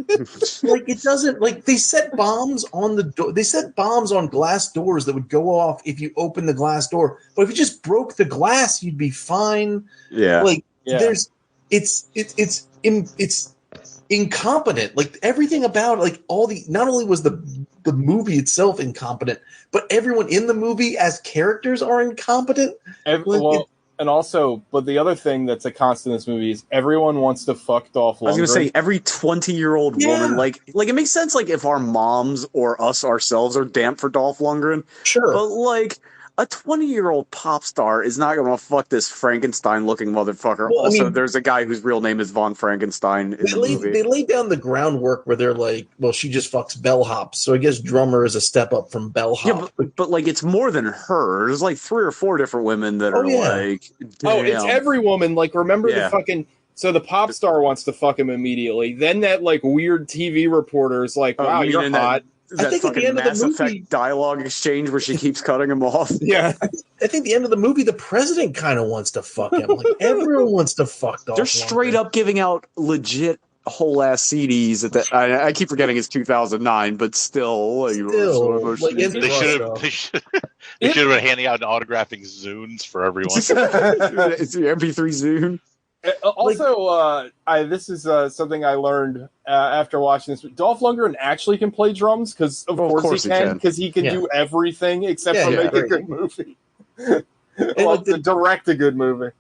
Like, it doesn't, like, they set bombs on the door. They set bombs on glass doors that would go off if you open the glass door. But if you just broke the glass, you'd be fine. Yeah. Like, it's incompetent. Like, everything about, like, not only was the movie itself incompetent, but everyone in the movie as characters are incompetent. And also, but the other thing that's a constant in this movie is everyone wants to fuck Dolph Lundgren. I was gonna say every 20-year-old woman, like it makes sense, like if our moms or us ourselves are damp for Dolph Lundgren, sure, but like a 20-year-old pop star is not gonna fuck this Frankenstein-looking motherfucker. Well, also, there's a guy whose real name is Von Frankenstein in the movie. They lay down the groundwork where they're like, well, she just fucks bellhop, so I guess drummer is a step up from bellhop. Yeah, but like it's more than her. There's like 3 or 4 different women that are like, damn. Oh, it's every woman. Like, remember the fucking. So the pop star wants to fuck him immediately. Then that like weird TV reporter is like, "Wow, you're hot." That I think at the end of the movie, Effect dialogue exchange where she keeps cutting him off. Yeah, I think the end of the movie, the president kind of wants to fuck him. Like everyone wants to fuck Dolph. They're straight up giving out legit whole ass CDs. I keep forgetting it's 2009, but still, they should have been handing out and autographing Zunes for everyone. It's the MP3 Zune. Also, this is something I learned after watching this. Dolph Lundgren actually can play drums because, of course, he can, because he can do everything except for make a good movie. To direct a good movie.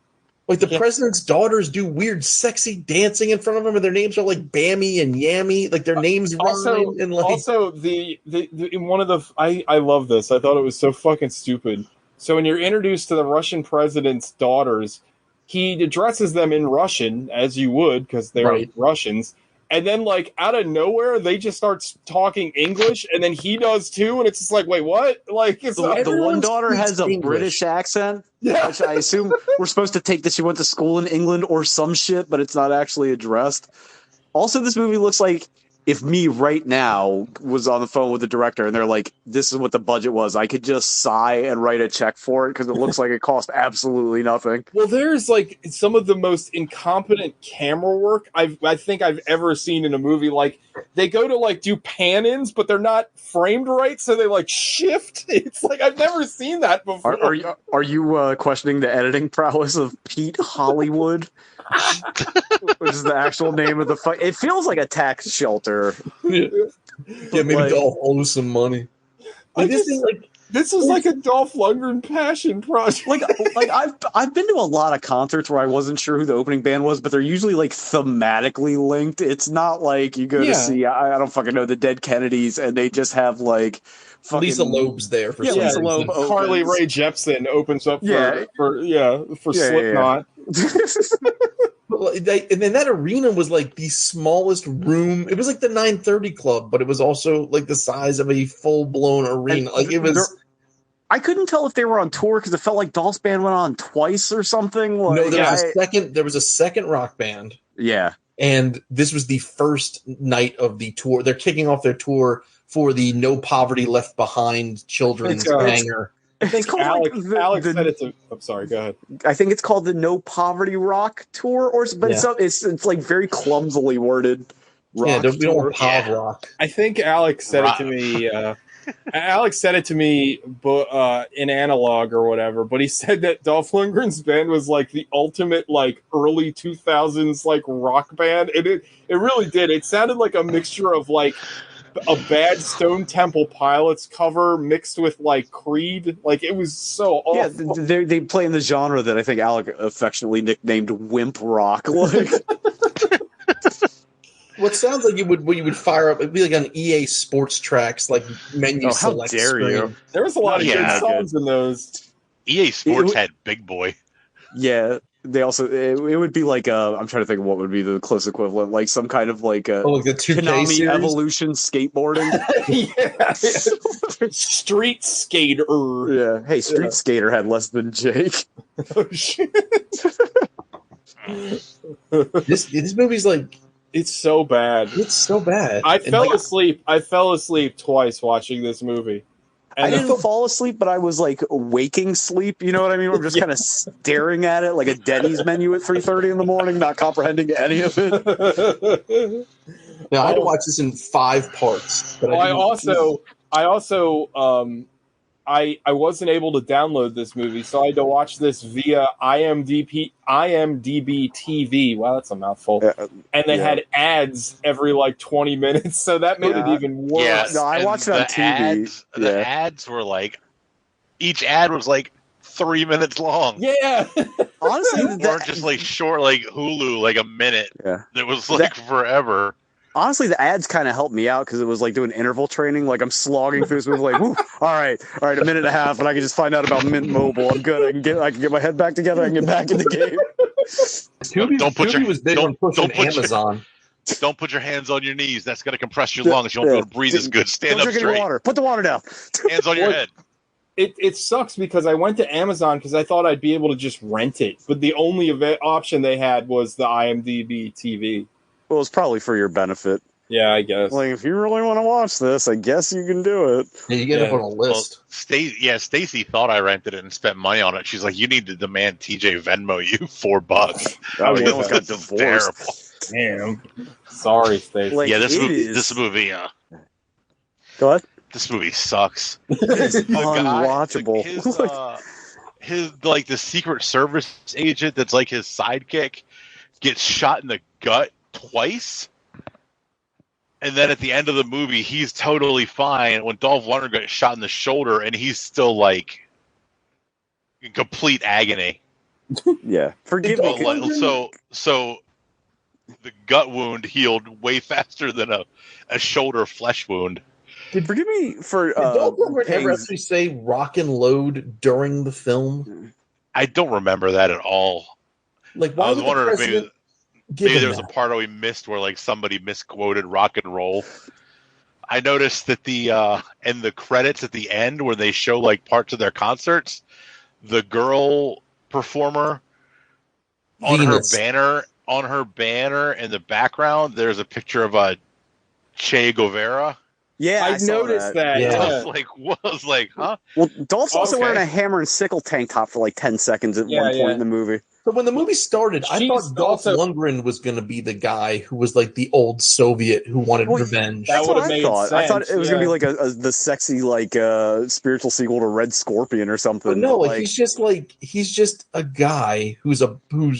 Like the president's daughters do weird, sexy dancing in front of him, and their names are like Bammy and Yammy, like their names also, rhyme. And like... Also, in one of the I love this. I thought it was so fucking stupid. So when you're introduced to the Russian president's daughters, he addresses them in Russian, as you would, because they're Russians. And then, like, out of nowhere, they just start talking English, and then he does too, and it's just like, wait, what? Like, it's the one daughter has a English. British accent, which I assume we're supposed to take that she went to school in England or some shit, but it's not actually addressed. Also, this movie looks like if me right now was on the phone with the director and they're like, this is what the budget was, I could just sigh and write a check for it because it looks like it cost absolutely nothing. Well, there's like some of the most incompetent camera work I think I've ever seen in a movie. Like they go to like do pan-ins, but they're not framed right, so they like shift. It's like I've never seen that before. Are you questioning the editing prowess of Pete Hollywood? Which is the actual name of the fight. It feels like a tax shelter. Maybe Dolph owes some money. This is like a Dolph Lundgren passion project. Like I've been to a lot of concerts where I wasn't sure who the opening band was, but they're usually like thematically linked. It's not like you go to see I don't fucking know the Dead Kennedys and they just have like Lisa Loeb's there for some Lisa Loeb. Carly Rae Jepsen opens up for Slipknot. And then that arena was like the smallest room. It was like the 930 Club, but it was also like the size of a full-blown arena. Like it was. I couldn't tell if they were on tour because it felt like Dolph's band went on twice or something. Like, no, there was a second rock band. Yeah, and this was the first night of the tour. They're kicking off their tour for the No Poverty Left Behind children's hangar. I think Alex said it to. I'm sorry. Go ahead. I think it's called the No Poverty Rock Tour, it's like very clumsily worded. Rock we don't want pop rock. I think Alex said it to me. Alex said it to me, in Analog or whatever. But he said that Dolph Lundgren's band was like the ultimate like early 2000s like rock band, and it really did. It sounded like a mixture of like a bad Stone Temple Pilots cover mixed with like Creed. Like it was so awful. Yeah, they play in the genre that I think Alec affectionately nicknamed wimp rock. Like what sounds like you would fire up, it'd be like on EA Sports Tracks, like menu select. How dare you? There was a lot of good songs in those. EA Sports had Big Boy. Yeah. They also it would be like I'm trying to think of what would be the close equivalent, like some kind of like the 2K Konami series? Evolution skateboarding. Street Skater. Yeah. Hey, Street Skater had less than Jake. Oh shit. This movie's like it's so bad. It's so bad. I fell asleep twice watching this movie. I didn't fall asleep, but I was like waking sleep. You know what I mean? I'm just kind of staring at it like a Denny's menu at 3:30 in the morning, not comprehending any of it. Now I had to watch this in 5 parts. But I wasn't able to download this movie, so I had to watch this via IMDb TV. Wow, that's a mouthful. And they had ads every like 20 minutes, so that made it even worse. Yes, no, I watched it on TV. The ads were like, each ad was like 3 minutes long. Yeah. Honestly, They weren't just like short, like Hulu, like a minute. Yeah. It was like forever. Honestly, the ads kind of helped me out because it was like doing interval training. Like I'm slogging through this movie, like, woo, all right, a minute and a half, and I can just find out about Mint Mobile. I'm good. I can get my head back together. I can get back in the game. Tubi was big on pushing Amazon. Don't put your hands on your knees. That's going to compress your lungs. You won't be able to breathe as good. Stand up straight. Water. Put the water down. Hands on your head. It sucks because I went to Amazon because I thought I'd be able to just rent it, but the only option they had was the IMDb TV. Well, it's probably for your benefit. Yeah, I guess. Like, if you really want to watch this, I guess you can do it. Yeah, you get up on a list. Well, Stacy thought I rented it and spent money on it. She's like, "You need to demand TJ Venmo you $4." Oh, you almost got divorced. Damn. Sorry, Stacy. Like, this movie. Go ahead. This movie sucks. It's unwatchable. His the Secret Service agent that's like his sidekick gets shot in the gut twice. And then at the end of the movie, he's totally fine when Dolph Lundgren gets shot in the shoulder and he's still like in complete agony. Yeah. Forgive me. So the gut wound healed way faster than a shoulder flesh wound. Forgive me for. Did Dolph Lundgren ever actually say rock and load during the film? I don't remember that at all. Like, why I was wondering if maybe there was that? a part we missed where like somebody misquoted rock and roll. I noticed that in the credits at the end where they show like parts of their concerts, the girl performer on her banner in the background, there's a picture of Che Guevara. Yeah, I noticed that. Yeah. I was like, huh? Well, Dolph's also Okay. wearing a hammer and sickle tank top for like 10 seconds at one point in the movie. So when the movie started, I thought Dolph Lundgren was going to be the guy who was like the old Soviet who wanted revenge. That's what I made thought. I thought sense, it was going to be like the sexy spiritual sequel to Red Scorpion or something. But no, he's just a guy who's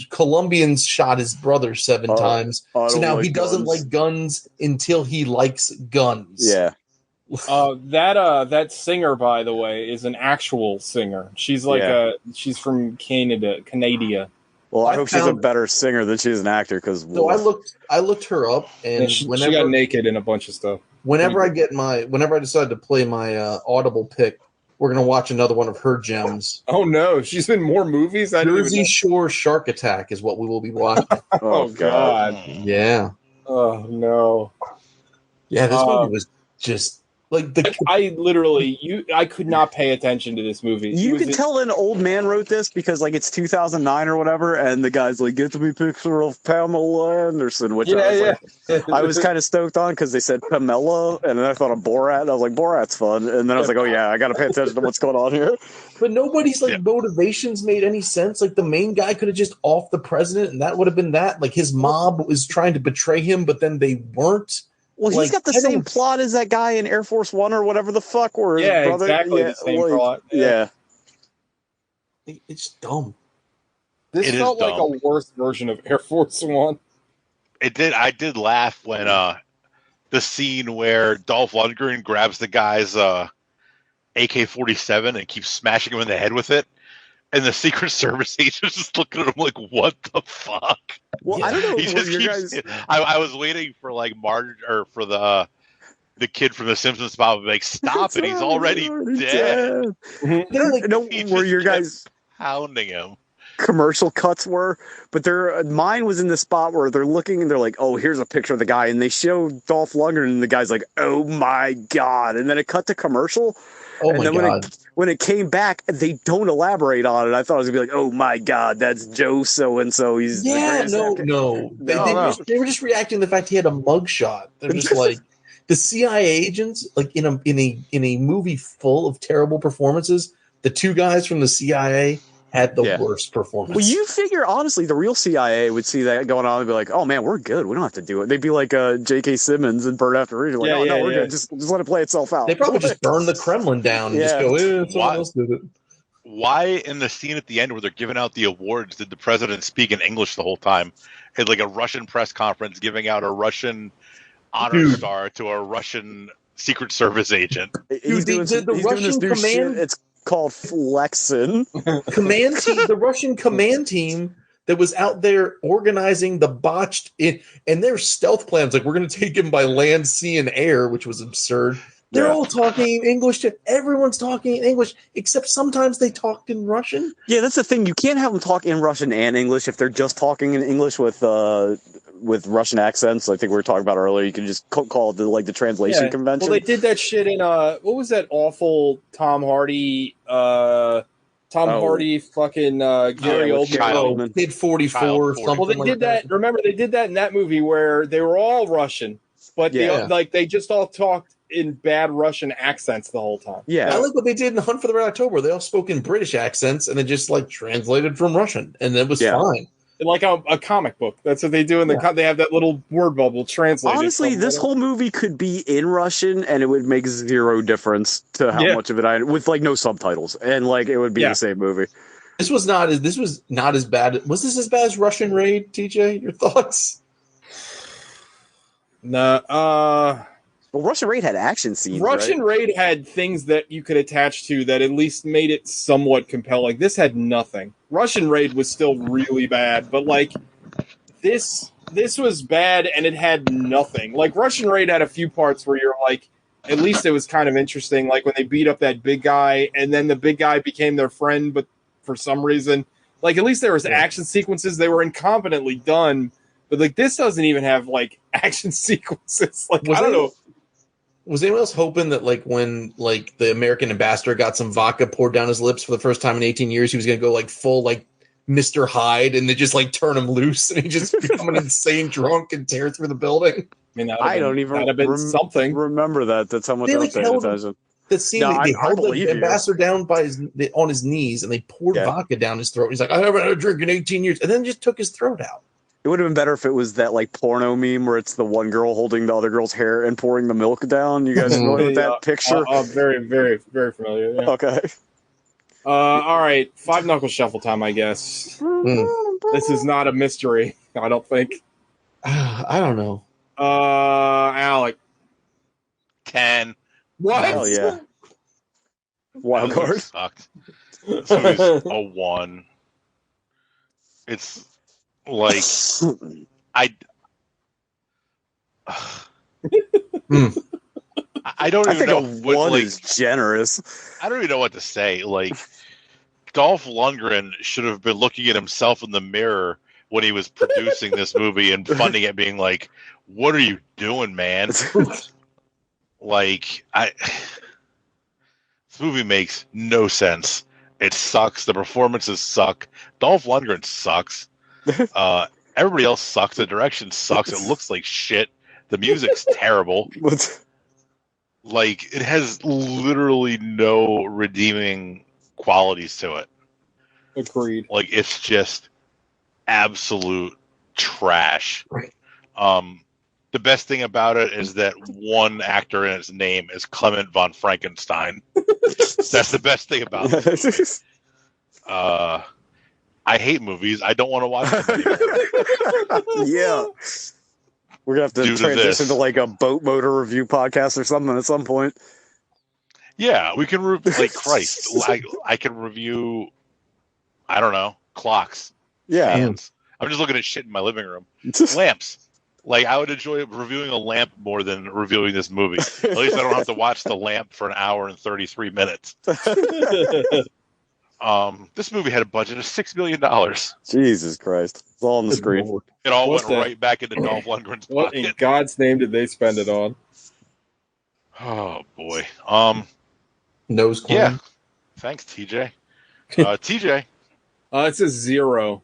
Colombians shot his brother 7 times. So now he doesn't like guns until he likes guns. Yeah. That singer, by the way, is an actual singer. She's she's from Canada. Well, I hope she's a better singer than she's an actor because. So I looked her up, and she got naked in a bunch of stuff. Whenever I decide to play my Audible pick, we're gonna watch another one of her gems. Oh no, she's in more movies. Jersey Shore Shark Attack is what we will be watching. Oh god. Yeah. Oh no. Yeah, this movie was just. I could not pay attention to this movie. You can tell an old man wrote this because it's 2009 or whatever, and the guy's like, "Get to me picture of Pamela Anderson," which I was kind of stoked on because they said Pamela, and then I thought of Borat, and I was like, "Borat's fun," and then I was like, "Oh yeah, I got to pay attention to what's going on here." But nobody's motivations made any sense. Like the main guy could have just offed the president, and that would have been that. Like his mob was trying to betray him, but then they weren't. Well, he's got the same plot as that guy in Air Force One or whatever the fuck. Where his brother, exactly the same plot. Yeah. It's dumb. This felt like a worse version of Air Force One. It did. I did laugh when the scene where Dolph Lundgren grabs the guy's AK-47 and keeps smashing him in the head with it. And the Secret Service agent just looking at him like, "What the fuck?" Well, I don't know. He just keeps. I was waiting for like Marge or for the kid from the Simpsons spot to be like, "Stop it! He's already dead." Where your guys pounding him. Commercial cuts were, but mine was in the spot where they're looking and they're like, "Oh, here's a picture of the guy," and they show Dolph Lundgren and the guy's like, "Oh my god!" And then it cut to commercial. Oh my god! When it came back, they don't elaborate on it. I thought it was gonna be like, "Oh my god, that's Joe so and so." He's They were just reacting to the fact he had a mugshot. They're just like the CIA agents, like in a movie full of terrible performances. The 2 guys from the CIA had the worst performance. Well, you figure, honestly, the real CIA would see that going on and be like, "Oh, man, we're good. We don't have to do it." They'd be like J.K. Simmons and Burt After Reading. Like, we're good. Just let it play itself out. They probably just burn the Kremlin down and just go, someone else did it. Why, in the scene at the end where they're giving out the awards, did the president speak in English the whole time? Had like a Russian press conference giving out a Russian honor star to a Russian Secret Service agent. He's doing this new shit. It's called flexin'. Command team, the Russian command team that was out there organizing the botched and their stealth plans, like we're going to take him by land, sea, and air, which was absurd. They're all talking English. Everyone's talking in English, except sometimes they talked in Russian. Yeah, that's the thing. You can't have them talk in Russian and English if they're just talking in English with Russian accents. I think we were talking about earlier. You can just call it the translation convention. Well, they did that shit in what was that awful Tom Hardy? Fucking Gary Oldman. Kid 44. Well, they did that. Remember, they did that in that movie where they were all Russian, but they just all talked in bad Russian accents the whole time. Yeah, I like what they did in Hunt for the Red October. They all spoke in British accents and they just like translated from Russian, and it was fine. Like a comic book. That's what they do in the. They have that little word bubble translated. Honestly, this whole movie could be in Russian, and it would make zero difference to how much of it with like no subtitles, and like it would be the same movie. This was not as bad. Was this as bad as Russian Raid, TJ? Your thoughts? No. Well, Russian Raid had action scenes. Russian Raid had things that you could attach to that at least made it somewhat compelling. This had nothing. Russian Raid was still really bad, but like this was bad and it had nothing. Like Russian Raid had a few parts where you're like, at least it was kind of interesting. Like when they beat up that big guy and then the big guy became their friend, but for some reason, like at least there was action sequences. They were incompetently done, but like this doesn't even have like action sequences. Like I don't know. Was anyone else hoping that, like, when like the American ambassador got some vodka poured down his lips for the first time in 18 years, he was going to go like full like Mr. Hyde and they just like turn him loose and he just become an insane drunk and tear through the building? I mean, I don't even something. Remember that. That's how much I was paying attention. The scene they held the ambassador down on his knees and they poured vodka down his throat. He's like, I haven't had a drink in 18 years, and then just took his throat out. It would have been better if it was that like porno meme where it's the one girl holding the other girl's hair and pouring the milk down. You guys familiar with that picture? Very, very, very familiar. Yeah. Okay. All right. 5 knuckle shuffle time, I guess. This is not a mystery, I don't think. I don't know. Alec. 10. What? Hell yeah. Wild card. Sucked. This movie's a 1. It's like I don't even know what, one like, is generous. I don't even know what to say. Like Dolph Lundgren should have been looking at himself in the mirror when he was producing this movie and funding it, being like, "What are you doing, man?" Like this movie makes no sense. It sucks. The performances suck. Dolph Lundgren sucks. Everybody else sucks. The direction sucks. It looks like shit. The music's terrible. Like it has literally no redeeming qualities to it. Agreed. Like it's just absolute trash. Right. The best thing about it is that one actor in its name is Clement von Frankenstein. That's the best thing about it. I hate movies. I don't want to watch them anymore. Yeah. We're going to have to transition to like a boat motor review podcast or something at some point. Yeah, we can like Christ. I can review, I don't know, clocks. Yeah. Fans. I'm just looking at shit in my living room. Lamps. Like, I would enjoy reviewing a lamp more than reviewing this movie. At least I don't have to watch the lamp for an hour and 33 minutes. This movie had a budget of $6 million. Jesus Christ. It's all on the screen. It all went right back into Dolph Lundgren's pocket. What in God's name did they spend it on? Oh, boy. Nose clean. Yeah. Thanks, TJ. TJ. It's a 0.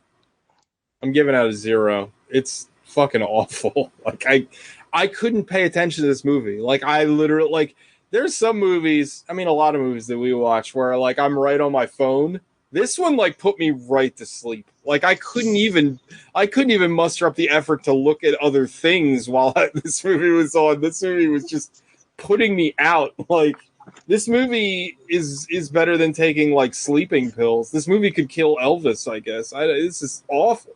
I'm giving out a 0. It's fucking awful. Like I couldn't pay attention to this movie. Like I literally like there's some movies, I mean a lot of movies that we watch where like I'm right on my phone. This one like put me right to sleep. Like I couldn't even muster up the effort to look at other things while this movie was on. This movie was just putting me out. Like this movie is better than taking like sleeping pills. This movie could kill Elvis, I guess. This is awful.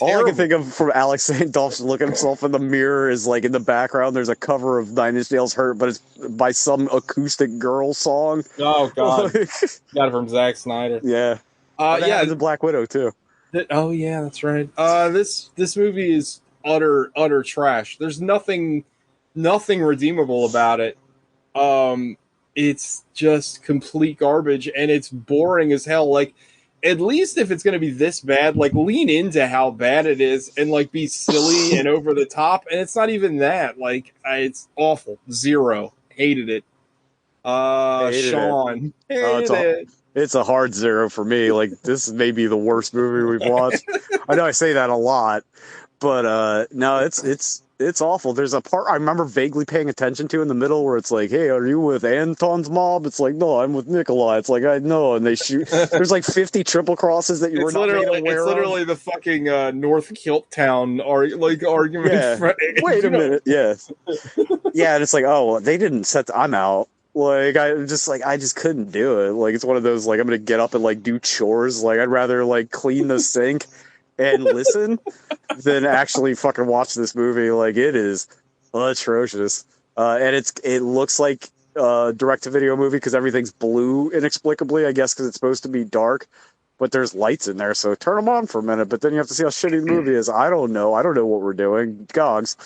All I can think of from Alex saying Dolph looking himself in the mirror is like in the background there's a cover of Nine Inch Nails Hurt, but it's by some acoustic girl song. Oh god. Got it from Zack Snyder. Yeah. Yeah, the Black Widow too. Oh yeah, that's right. This movie is utter trash. There's nothing redeemable about it. It's just complete garbage and it's boring as hell. Like, at least if it's going to be this bad, like, lean into how bad it is and, like, be silly and over the top. And it's not even that. Like, it's awful. 0. Hated it. Sean. Hated it. It's a hard 0 for me. Like, this may be the worst movie we've watched. I know I say that a lot, but no, it's awful. There's a part I remember vaguely paying attention to in the middle where it's like, hey, are you with Anton's mob? It's like, no, I'm with Nikolai. It's like, I know. And they shoot. There's like 50 triple crosses that you were not made aware of. It's literally the fucking North Kilt Town argument. Yeah. Wait a minute. Yes. Yeah. And it's like, oh, they didn't set I'm out. Like, I just couldn't do it. Like, it's one of those, like, I'm going to get up and, like, do chores. Like, I'd rather, like, clean the sink and listen than actually fucking watch this movie. Like, it is atrocious. And it looks like a direct-to-video movie because everything's blue inexplicably, I guess, because it's supposed to be dark. But there's lights in there, so turn them on for a minute. But then you have to see how shitty the movie is. I don't know. I don't know what we're doing. Gogs.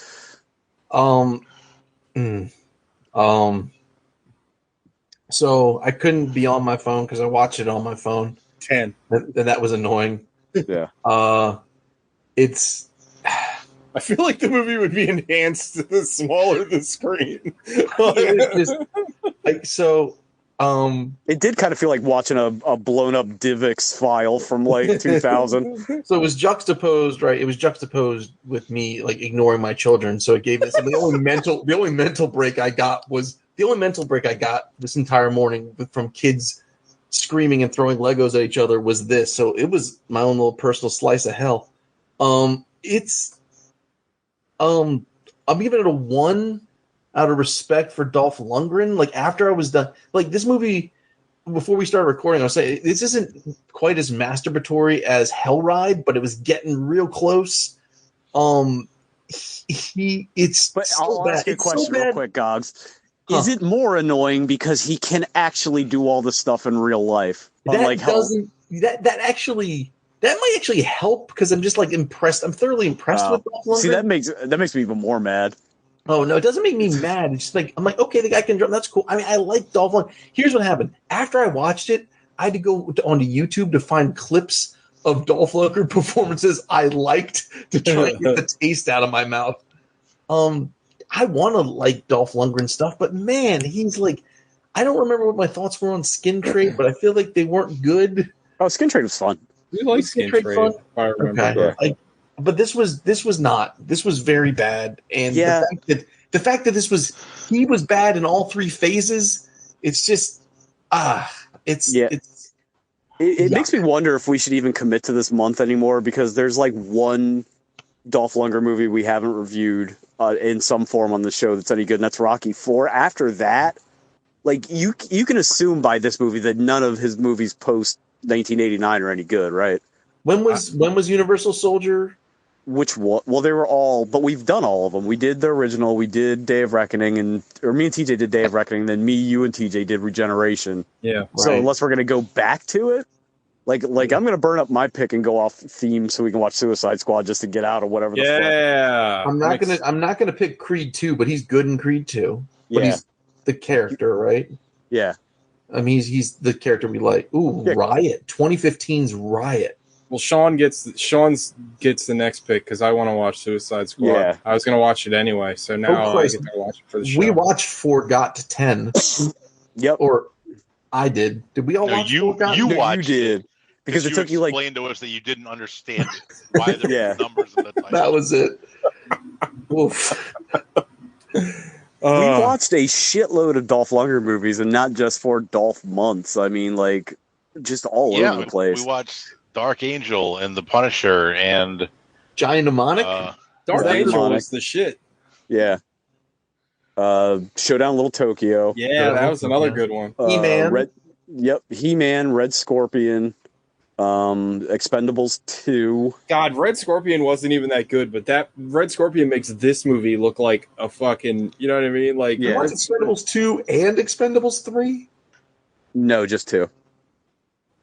So I couldn't be on my phone because I watched it on my phone. 10. And that was annoying. Yeah. It's. I feel like the movie would be enhanced the smaller the screen. It did kind of feel like watching a blown up DivX file from like 2000. So it was juxtaposed, right? It was juxtaposed with me like ignoring my children. So it gave me the only mental break I got this entire morning from kids screaming and throwing Legos at each other was this. So it was my own little personal slice of hell. I'm giving it a 1 out of respect for Dolph Lundgren. Like, after I was done, like, this movie, before we started recording, I was saying this isn't quite as masturbatory as Hellride, but it was getting real close. I'll ask you a question real quick, Gogs. Is it more annoying because he can actually do all this stuff in real life? That might actually help because I'm just like impressed. I'm thoroughly impressed with Dolph Lundgren. See, that makes me even more mad. Oh no, it doesn't make me mad. It's just like I'm like, okay, the guy can drum. That's cool. I mean, I like Dolph Lundgren. Here's what happened. After I watched it, I had to go onto YouTube to find clips of Dolph Lundgren performances I liked to try and get the taste out of my mouth. I want to like Dolph Lundgren stuff, but man, he's like, I don't remember what my thoughts were on Skin Trade, but I feel like they weren't good. Oh, Skin Trade was fun. We like Skin Trade fun? If I remember. Okay. But this was not. This was very bad, and yeah. the fact that he was bad in all 3 phases. It's just It makes me wonder if we should even commit to this month anymore because there's like one Dolph Lundgren movie we haven't reviewed in some form on the show that's any good, and that's Rocky IV. After that, like you can assume by this movie that none of his movies post 1989 are any good, right? When was Universal Soldier? Which one? Well, they were all, but we've done all of them. We did the original, we did Day of Reckoning, or me and TJ did Day of Reckoning, then me, you, and TJ did Regeneration. Yeah. So unless we're gonna go back to it, like I'm gonna burn up my pick and go off theme so we can watch Suicide Squad just to get out of whatever. Yeah. I'm not gonna pick Creed 2, but he's good in Creed 2. But he's the character, right? Yeah. I mean, he's the character we like. Ooh, yeah. Riot. 2015's Riot. Well, Sean gets the next pick because I want to watch Suicide Squad. Yeah. I was going to watch it anyway, so now I get to watch it for the show. We watched 4 Got to 10. Yep. Or I did. Did we all watch 4 Got? You watched you did. Because it took you like explained to us that you didn't understand why there were numbers in the title. That was it. Oof. We watched a shitload of Dolph Lundgren movies, and not just for Dolph months. I mean, like, just all over the place. We watched Dark Angel and The Punisher and Giant Mnemonic. Dark Angel was the shit. Yeah. Showdown Little Tokyo. Yeah, that was another good one. He-Man. He-Man, Red Scorpion. Expendables 2. God, Red Scorpion wasn't even that good, but that Red Scorpion makes this movie look like a fucking, you know what I mean? Like, Yeah. Was Expendables 2 and Expendables 3? No, just 2.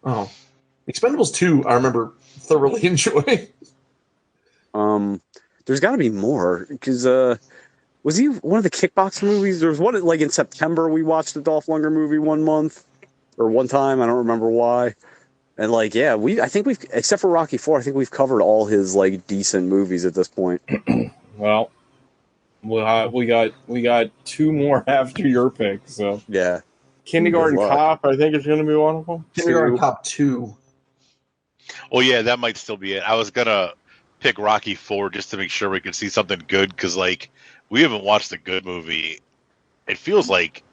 Oh. Expendables 2, I remember thoroughly enjoying. There's got to be more, because was he one of the kickboxing movies? There was one, like, in September we watched the Dolph Lundgren movie one month, or one time, I don't remember why. And, like, yeah, I think we've, except for Rocky IV, I think we've covered all his, like, decent movies at this point. Well, we got 2 more after your pick, so. Yeah. Kindergarten Cop, I think it's going to be one of them. Kindergarten Cop 2. Well, yeah, that might still be it. I was going to pick Rocky 4 just to make sure we could see something good, because, like, we haven't watched a good movie, it feels like,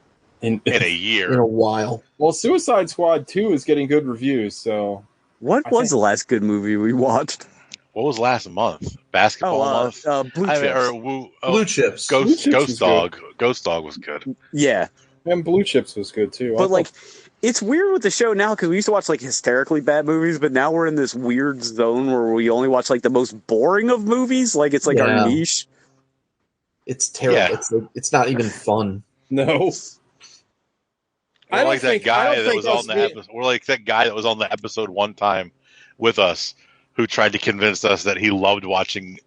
in a year. In a while. Well, Suicide Squad 2 is getting good reviews, so. What was the last good movie we watched? What was last month? Basketball month? Blue Chips. Blue Chips. Ghost Dog. Ghost Dog was good. Yeah. And Blue Chips was good, too. But, like, it's weird with the show now, because we used to watch, like, hysterically bad movies, but now we're in this weird zone where we only watch, like, the most boring of movies. Like, it's, like, our niche. It's terrible. Yeah. It's not even fun. No. We're like that guy that was on the episode. We're like that guy that was on the episode one time with us, who tried to convince us that he loved watching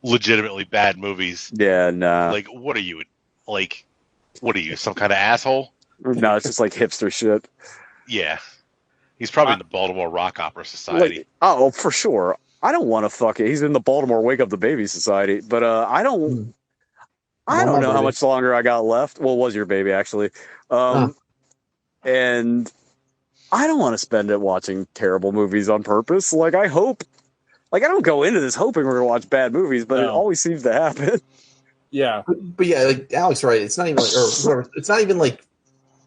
legitimately bad movies. Yeah, no. Like, what are you? Like, what are you? Some kind of asshole? No, it's just like hipster shit. Yeah, he's probably in the Baltimore Rock Opera Society. Like, oh, for sure. I don't want to fuck it. He's in the Baltimore Wake Up the Baby Society, but I don't know how much longer I got left. Well, it was your baby actually. And I don't want to spend it watching terrible movies on purpose. Like, I hope, like, I don't go into this hoping we're going to watch bad movies, but it always seems to happen. Yeah. But yeah, like Alex, right? It's not even like, or whatever, it's not even like,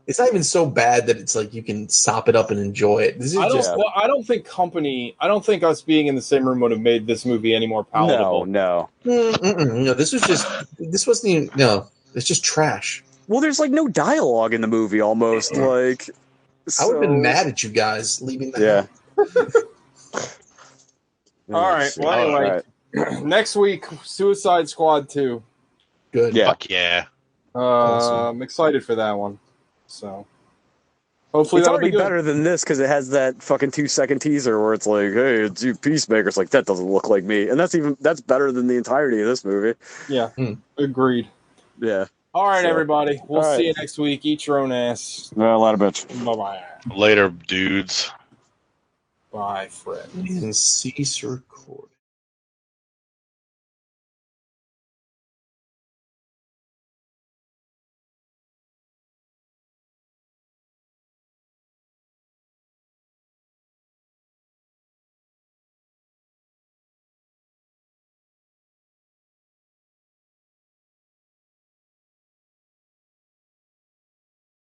it's not even so bad that it's like you can sop it up and enjoy it. This is I don't think us being in the same room would have made this movie any more palatable. No. No, this wasn't even, no, it's just trash. Well, there's like no dialogue in the movie almost. Like, I would have been mad at you guys leaving the house. All right. Well, anyway, next week, Suicide Squad 2. Good. Yeah. Fuck yeah. I'm excited for that one. So hopefully it's that'll already be good. better than this, because it has that fucking 2-second teaser where it's like, "Hey, it's you, Peacemaker." It's like, that doesn't look like me, and that's better than the entirety of this movie. Yeah. Agreed. Yeah. All right, everybody. We'll All see you next week. Eat your own ass. A lot of bitch. Bye-bye. Later, dudes. Bye, Fred. And cease recording.